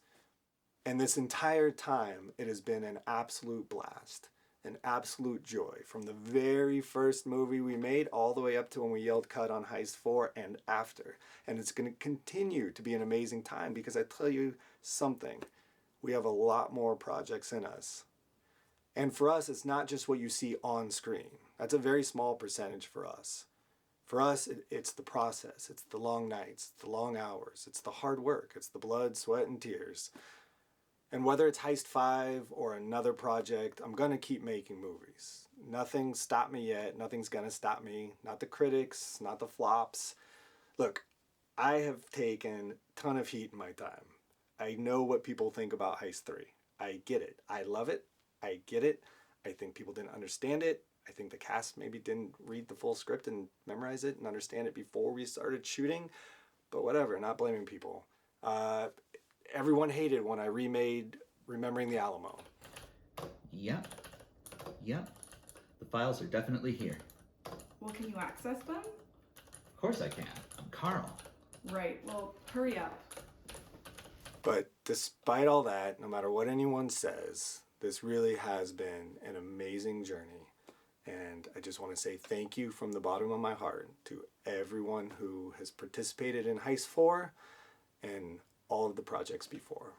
And this entire time, it has been an absolute blast, an absolute joy. From the very first movie we made all the way up to when we yelled cut on Heist 4 and after. And it's going to continue to be an amazing time because I tell you something, we have a lot more projects in us. And for us, it's not just what you see on screen. That's a very small percentage for us. For us, it's the process. It's the long nights, the long hours. It's the hard work. It's the blood, sweat, and tears. And whether it's Heist 5 or another project, I'm going to keep making movies. Nothing stopped me yet. Nothing's going to stop me. Not the critics, not the flops. Look, I have taken a ton of heat in my time. I know what people think about Heist 3. I get it. I love it. I get it. I think people didn't understand it. I think the cast maybe didn't read the full script and memorize it and understand it before we started shooting. But whatever, not blaming people. everyone hated when I remade Remembering the Alamo. Yep. Yep. The files are definitely here. Well, can you access them? Of course I can. I'm Carl. Right, well, hurry up. But despite all that, no matter what anyone says, this really has been an amazing journey. And I just want to say thank you from the bottom of my heart to everyone who has participated in Heist 4 and all of the projects before.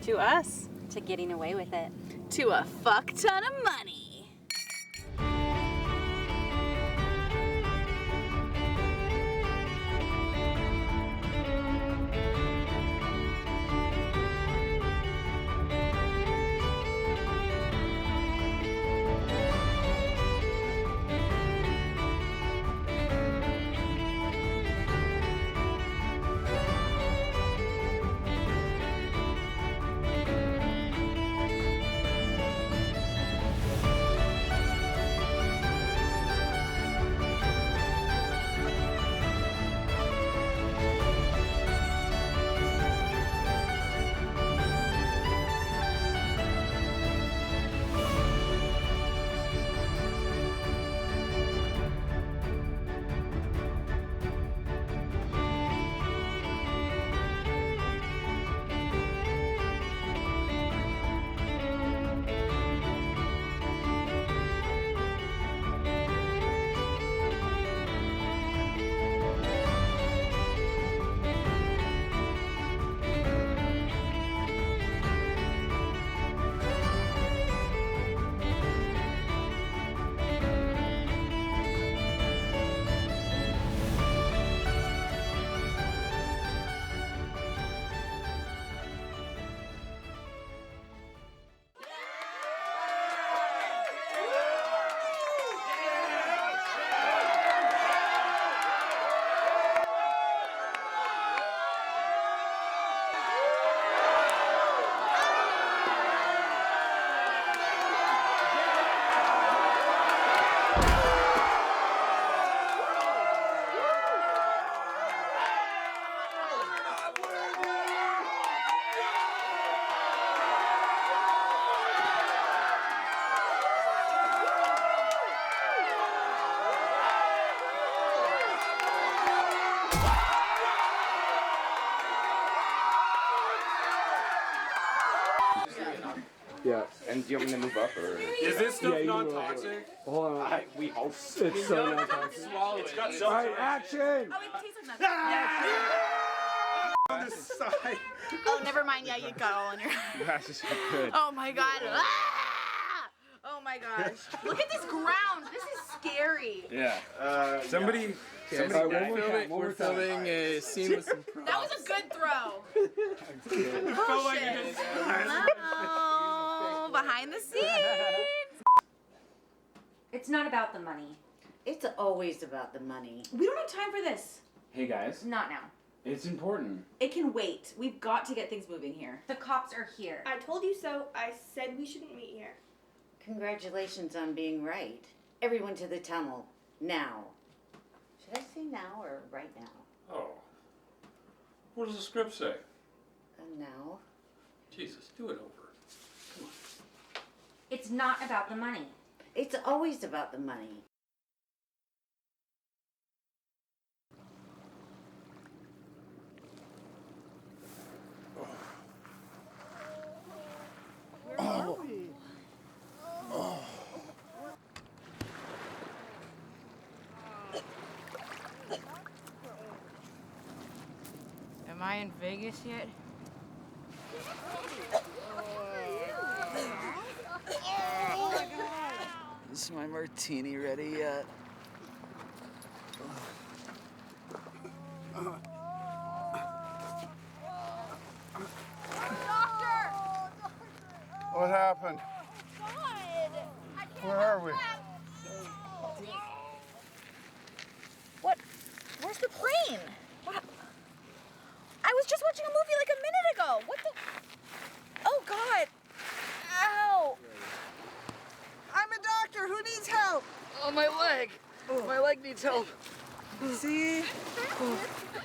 To us. To getting away with it. To a fuck ton of money. Yeah. And do you want me to move up or? Is this stuff you can non-toxic? Hold on. We hope so. It's so non-toxic. Swallow it. All right, action! Oh, it tastes like nothing. On the side. Oh, never mind. Yeah, you got all in your. That's just good. Oh my god. Ah! Oh my gosh. Look at this ground. This is scary. Yeah. Somebody. We're filming a scene with some. That was a good throw. It felt like it. Hello. Behind the scenes. It's not about the money. It's always about the money. We don't have time for this. Hey guys, Not now. it's important. It can wait. We've got to get things moving here. The cops are here. I told you so. I said we shouldn't meet here. Congratulations on being right. Everyone to the tunnel. Now. Should I say now or right now? Oh. What does the script say? Now. Jesus, do it over. Come on. It's not about the money. It's always about the money. Am I in Vegas yet? Is my martini ready yet? What happened? Where are we? Oh, my leg. My leg needs help. See?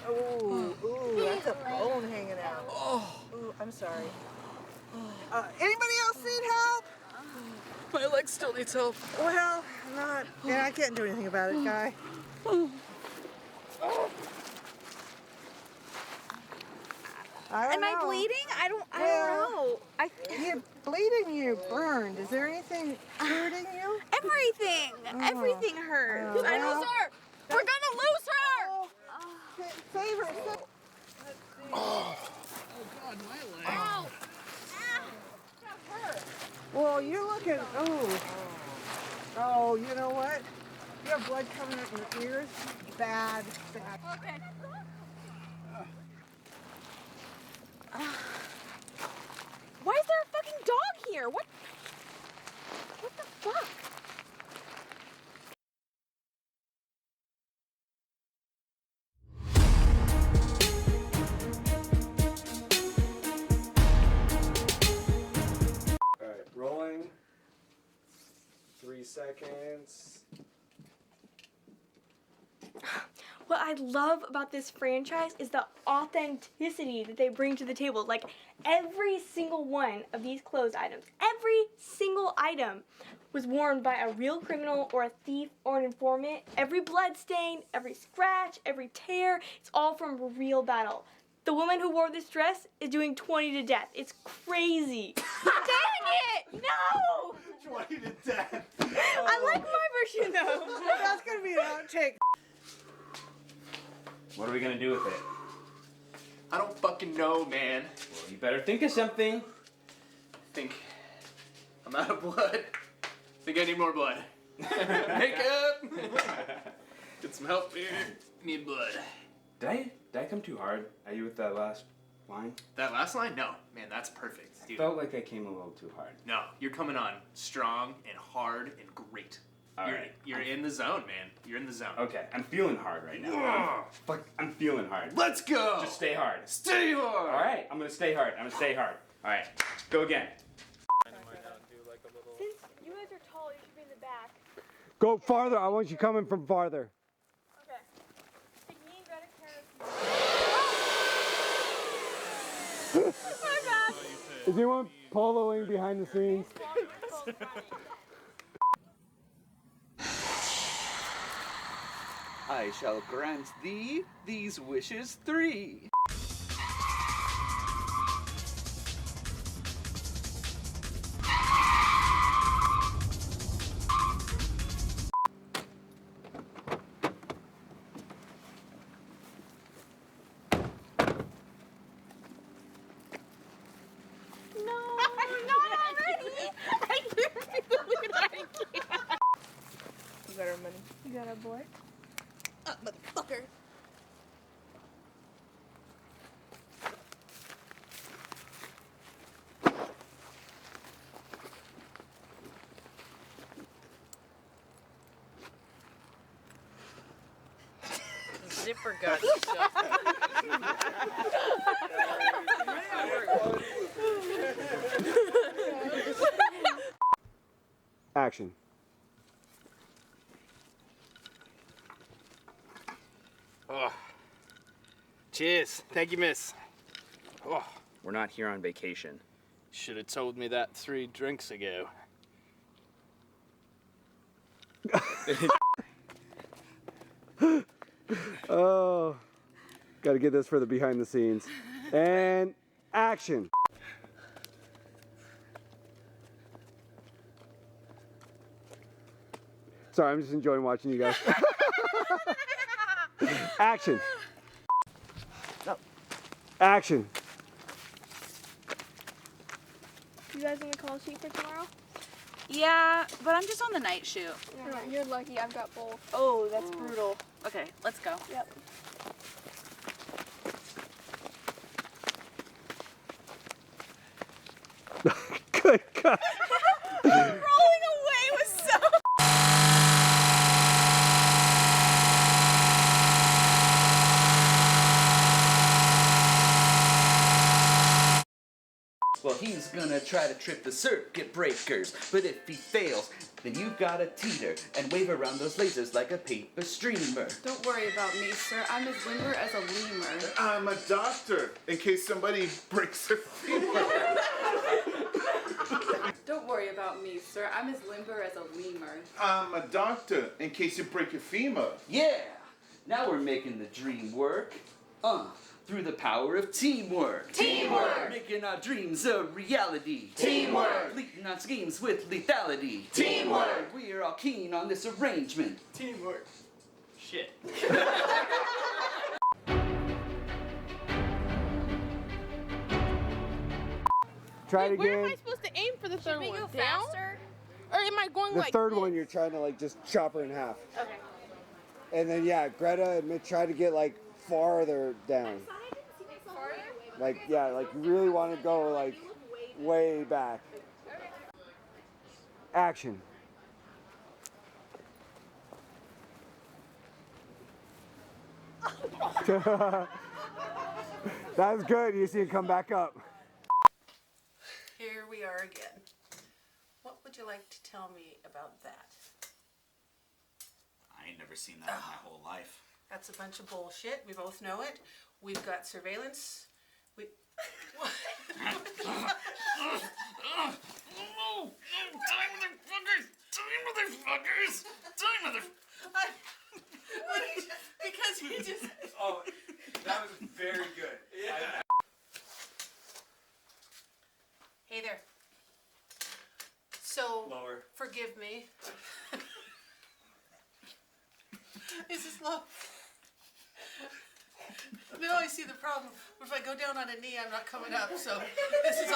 Ooh, that's a bone hanging out. Ooh, I'm sorry. Anybody else need help? My leg still needs help. Well, yeah, I can't do anything about it, Guy. Am I bleeding? I don't know. You're bleeding, you're burned. Is there anything hurting you? Everything. Everything hurts. I lose her. We're gonna lose her. Save her. Oh, God, my leg. Ow. Well, you're looking. Oh, you know what? You have blood coming out your ears. Bad. Okay. Why is there a fucking dog here? What the fuck? All right, rolling. 3 seconds. What I love about this franchise is the authenticity that they bring to the table. Like every single one of these clothes items, every single item was worn by a real criminal or a thief or an informant. Every blood stain, every scratch, every tear, it's all from a real battle. The woman who wore this dress is doing 20 to death. It's crazy. Dang it! No! 20 to death. I like my version though. That's gonna be an outtake. What are we gonna do with it? I don't fucking know, man. Well, you better think of something. Think I'm out of blood. Think I need more blood. Makeup. Get some help here. Need blood. Did I come too hard at you with that last line? That last line? No, man, that's perfect, dude. Felt like I came a little too hard. No, you're coming on strong and hard and great. You're in the zone, man. You're in the zone. Okay, I'm feeling hard right now. I'm feeling hard. Let's go. Just stay hard. Stay hard. All right, I'm gonna stay hard. All right, go again. Since you guys are tall, you should be in the back. Go farther. I want you coming from farther. Okay. Take me and Greta Karen. Is anyone poloing behind the scenes? I shall grant thee these wishes 3. You got our money. You got our boy. Motherfucker. Zipper got shut. Action. Oh. Cheers. Thank you, miss. Oh. We're not here on vacation. Should have told me that 3 drinks ago. Oh, got to get this for the behind the scenes. And action. Sorry, I'm just enjoying watching you guys. Action. Action. You guys on the call sheet for tomorrow? Yeah, but I'm just on the night shoot. You're lucky. I've got both. Oh, that's brutal. Okay, let's go. Yep. Good God. Rolling away was so. Well, he's gonna try to trip the circuit breakers, but if he fails, then you gotta teeter and wave around those lasers like a paper streamer. Don't worry about me, sir. I'm as limber as a lemur. I'm a doctor, in case somebody breaks their femur. Don't worry about me, sir. I'm as limber as a lemur. I'm a doctor, in case you break your femur. Yeah! Now we're making the dream work. Through the power of teamwork. Teamwork! Making our dreams a reality. Teamwork! Leading our schemes with lethality. Teamwork! We are all keen on this arrangement. Teamwork. Shit. Try it Where am I again. supposed to aim for the third one? go Down? faster? Or am I going The like third this? one, you're trying to like just chop her in half. Okay. And then yeah, Greta and try to get like farther down. Like yeah, like you really want to go like way back. Action. That was good. You see it come back up. Here we are again. What would you like to tell me about that? I ain't never seen that in my whole life. That's a bunch of bullshit. We both know it. We've got surveillance. We. Because he just. Oh, that was very good. Yeah. Hey there. So, Lower. forgive me. Is this low? No, I see the problem. If I go down on a knee, I'm not coming up. So this is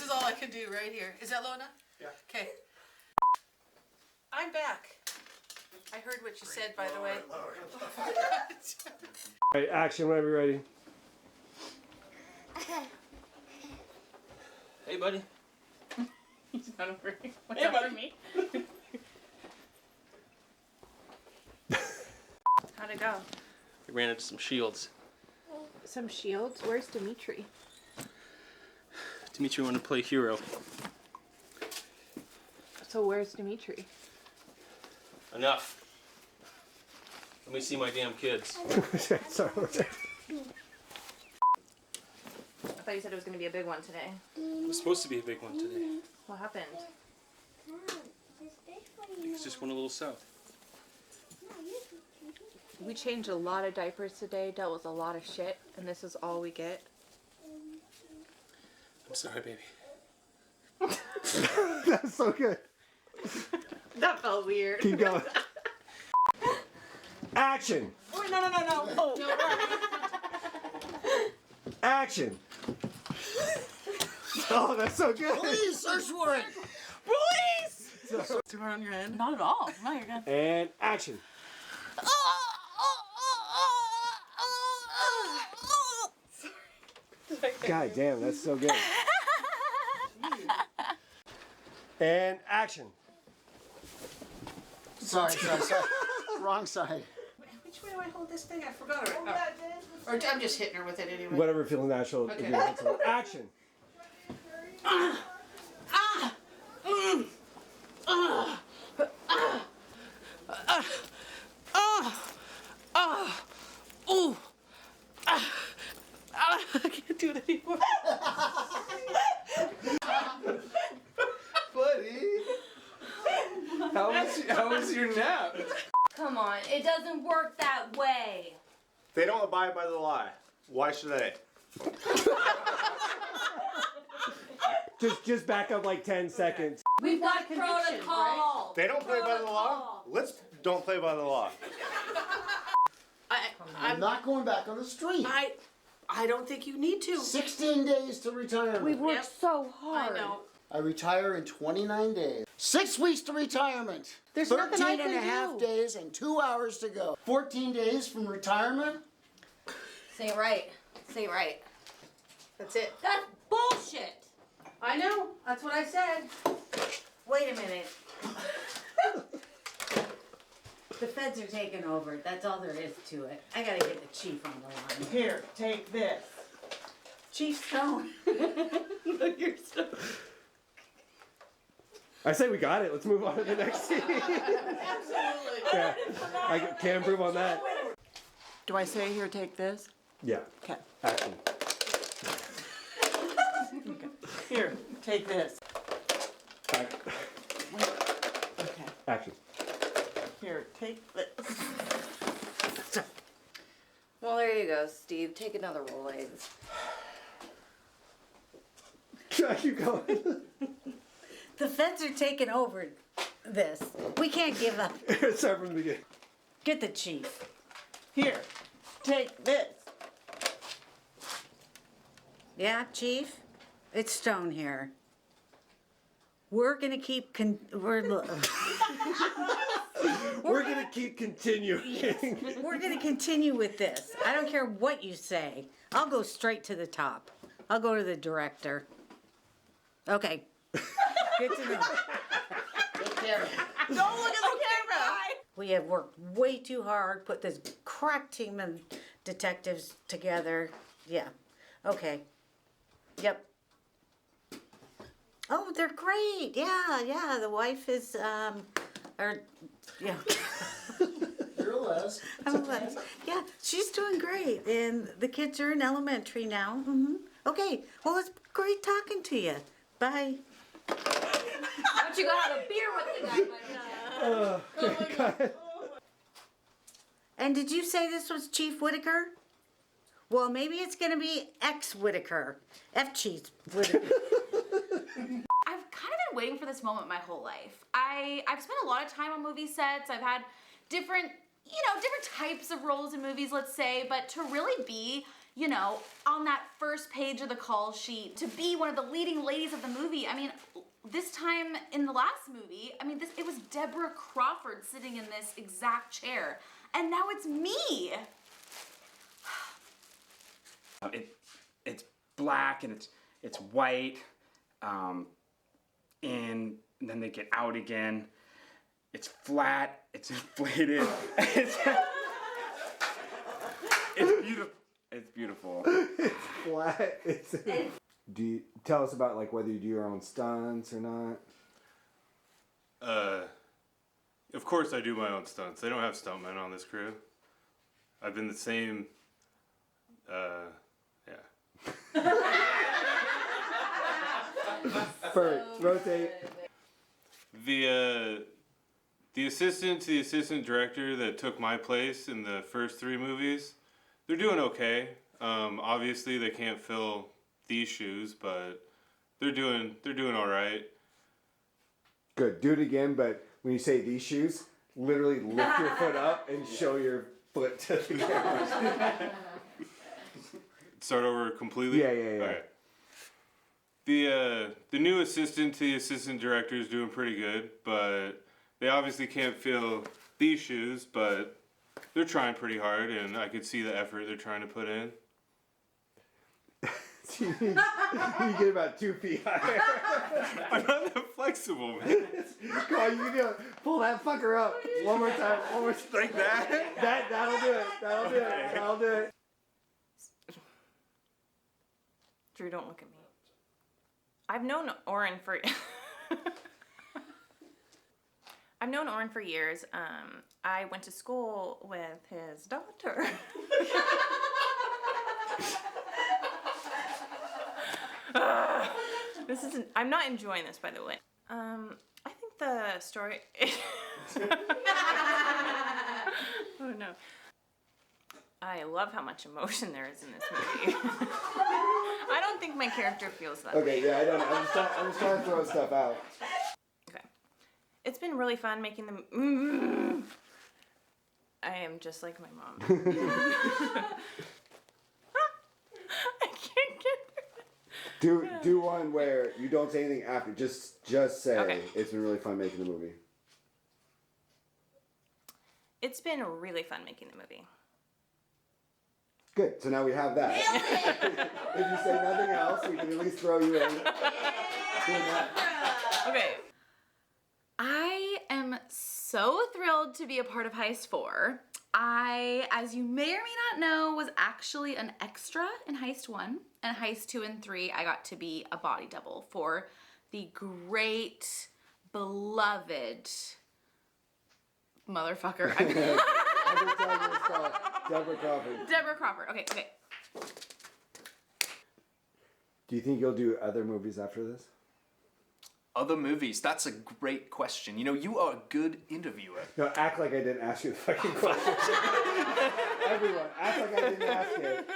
all I can do right here. Is that low enough? Yeah. Okay. I'm back. I heard what you said, by the way. All right, action whenever you're ready. Hey, buddy. He's not over here. What's Hey, up buddy. for me? How'd it go? We ran into some shields. Some shields? Where's Dimitri? Dimitri wanted to play hero. So where's Dimitri? Enough. Let me see my damn kids. I Sorry. thought you said it was going to be a big one today. It was supposed to be a big one today. What happened? It's just went a little south. We changed a lot of diapers today, dealt with a lot of shit, and this is all we get. I'm sorry, baby. That's so good. That felt weird. Keep going. Action. Oh, no. Oh. Action. Oh, that's so good. Police, search warrant. Police! Too hard on your head? Not at all. No, you're good. And action. God damn, that's so good. And action. Sorry. Wrong side. Which way do I hold this thing? I forgot it. Oh. Or I'm just hitting her with it anyway. Whatever feels natural. Okay. Action. I can't do it anymore. Buddy, how was your nap? Come on, it doesn't work that way. They don't abide by the law. Why should they? Just back up like 10 seconds. We've got protocol. They don't play by the law? Let's don't play by the law. I'm not going back on the street. I don't think you need to. 16 days to retirement. We've worked so hard. I know. I retire in 29 days. 6 weeks to retirement. There's 13 nothing I and can a half do. days and 2 hours to go. 14 days from retirement. Say it right. Say it right. That's it. That's bullshit. I know. That's what I said. Wait a minute. The feds are taking over. That's all there is to it. I gotta get the chief on the line. Here, take this. Chief Stone. Look, you're so... I say we got it. Let's move on to the next scene. Absolutely. Yeah, I can't improve on that. Do I say here, take this? Yeah. Okay. Action. Here, take this. Act. Okay. Action. Here, take this. Well, there you go, Steve. Take another roll, eggs. Keep going. The feds are taking over this. We can't give up. Start from the beginning. Get the chief. Here, take this. Yeah, Chief? It's Stone here. We're gonna keep we're gonna keep continuing. Yes, we're gonna continue with this. I don't care what you say. I'll go straight to the top. I'll go to the director. Okay. Good to know. Don't look at the camera. We have worked way too hard, put this crack team of detectives together. Yeah. Okay. Yep. Oh, they're great. Yeah. The wife is, yeah. You're a Les. I'm a Les. Yeah, she's doing great. And the kids are in elementary now. Mm-hmm. Okay. Well, it's great talking to you. Bye. Why don't you go have a beer with the guy? And did you say this was Chief Whitaker? Well, maybe it's going to be X Whitaker. F Chief Whitaker. I've kind of been waiting for this moment my whole life. I've spent a lot of time on movie sets. I've had different types of roles in movies, let's say, but to really be, on that first page of the call sheet, to be one of the leading ladies of the movie, I mean, this time in the last movie, it was Deborah Crawford sitting in this exact chair, and now it's me. It's black and it's white, and then they get out again. It's flat. It's inflated. It's beautiful. It's beautiful. It's flat. Do you tell us about like whether you do your own stunts or not? Of course I do my own stunts. They don't have stuntmen on this crew. I've been the same. Bert, rotate. The assistant to the assistant director that took my place in the first 3 movies, they're doing okay. Obviously they can't fill these shoes, but they're doing all right. Good. Do it again, but when you say these shoes, literally lift your foot up and show your foot to the camera. Start over completely? Yeah. Okay. The new assistant to the assistant director is doing pretty good, but they obviously can't fill these shoes, but they're trying pretty hard, and I could see the effort they're trying to put in. You get about 2 feet higher. I'm not that flexible, man. Come on, you can do it. Pull that fucker up. One more time. Like that? That'll do it. That'll do it. Drew, don't look at me. I've known Oren for years. I went to school with his daughter. I'm not enjoying this, by the way. I think the story. Oh no. I love how much emotion there is in this movie. I don't think my character feels that way. Okay, yeah, I don't know. I'm just trying to throw stuff out. Okay. It's been really fun making them. I am just like my mom. I can't get Do one where you don't say anything after. Just say Okay. It's been really fun making the movie. It's been really fun making the movie. Good. So now we have that. If you say nothing else, we can at least throw you in. Okay. I am so thrilled to be a part of Heist 4. I, as you may or may not know, was actually an extra in Heist 1. And Heist 2 and 3, I got to be a body double for the great, beloved motherfucker. Deborah Crawford. Deborah Crawford. Okay. Do you think you'll do other movies after this? Other movies? That's a great question. You know, you are a good interviewer. No, act like I didn't ask you the fucking question. Everyone, act like I didn't ask it.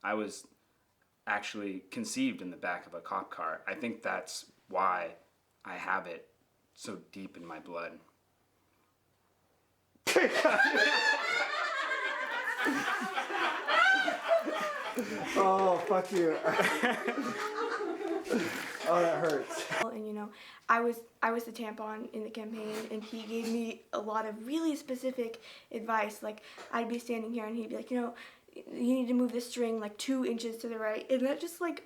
I was actually conceived in the back of a cop car. I think that's why I have it so deep in my blood. Oh, fuck you. Oh, that hurts. And you know, I was the tampon in the campaign, and he gave me a lot of really specific advice. Like, I'd be standing here and he'd be like, you know, you need to move this string like 2 inches to the right. And that just like,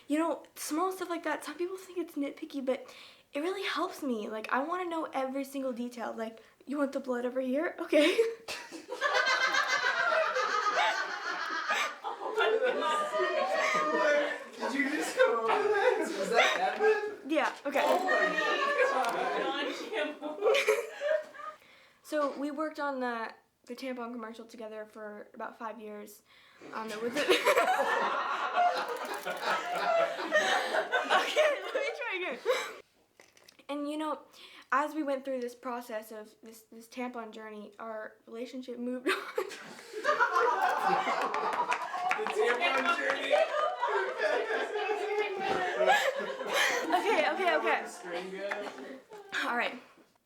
you know, small stuff like that. Some people think it's nitpicky, but it really helps me. Like, I want to know every single detail. Like, you want the blood over here? Okay. Did you just come over that? Was that happening? Yeah, okay. Oh my God. So we worked on the tampon commercial together for about 5 years. It was Okay, let me try again. And you know, as we went through this process of this tampon journey, our relationship moved on. The tampon journey. Okay. All right.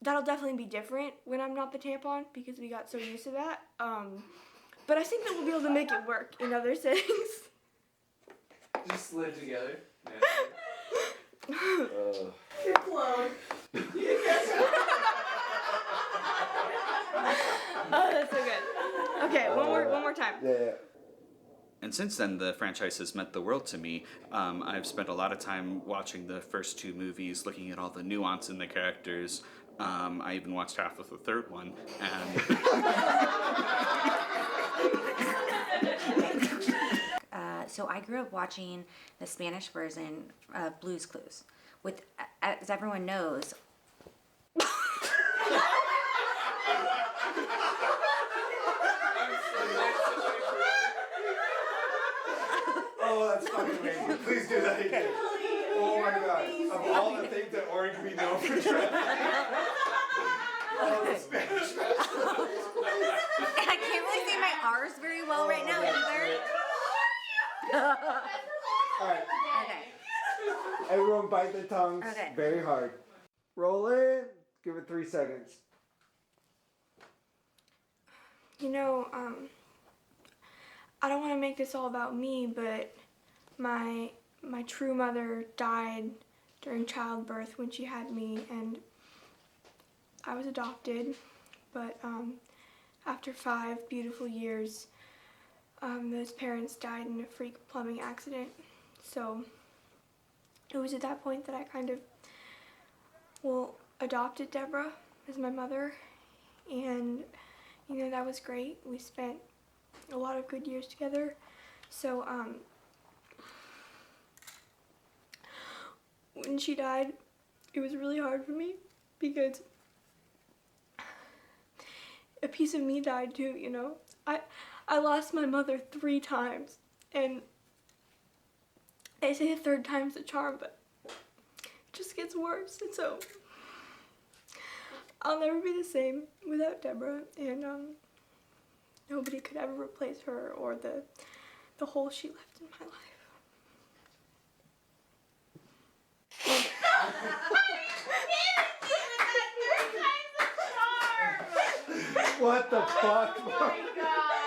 That'll definitely be different when I'm not the tampon because we got so used to that. But I think that we'll be able to make it work in other settings. Just slid together. Implode. Oh, that's so good. Okay, one more time. Yeah. And since then, the franchise has meant the world to me. I've spent a lot of time watching the first 2 movies, looking at all the nuance in the characters. I even watched half of the third one, and so I grew up watching the Spanish version of Blue's Clues. With, as everyone knows, Oh, that's fucking amazing. Please do that again. Oh my god. Of all the things that Orange we know for trying. Oh, the Spanish I can't really say my R's very well right now either. Alright. Okay. Everyone bite their tongues Okay. very hard. Roll in. Give it 3 seconds. You know, I don't want to make this all about me, but my true mother died during childbirth when she had me, and I was adopted. But after 5 beautiful years, those parents died in a freak plumbing accident. So it was at that point that I kind of, adopted Deborah as my mother, and you know, that was great. We spent a lot of good years together. So when she died, it was really hard for me because a piece of me died too, you know. I lost my mother 3 times, and they say the 3rd time's the charm, but it just gets worse. And so I'll never be the same without Deborah, and nobody could ever replace her or the hole she left in my life. What the fuck? Oh my god.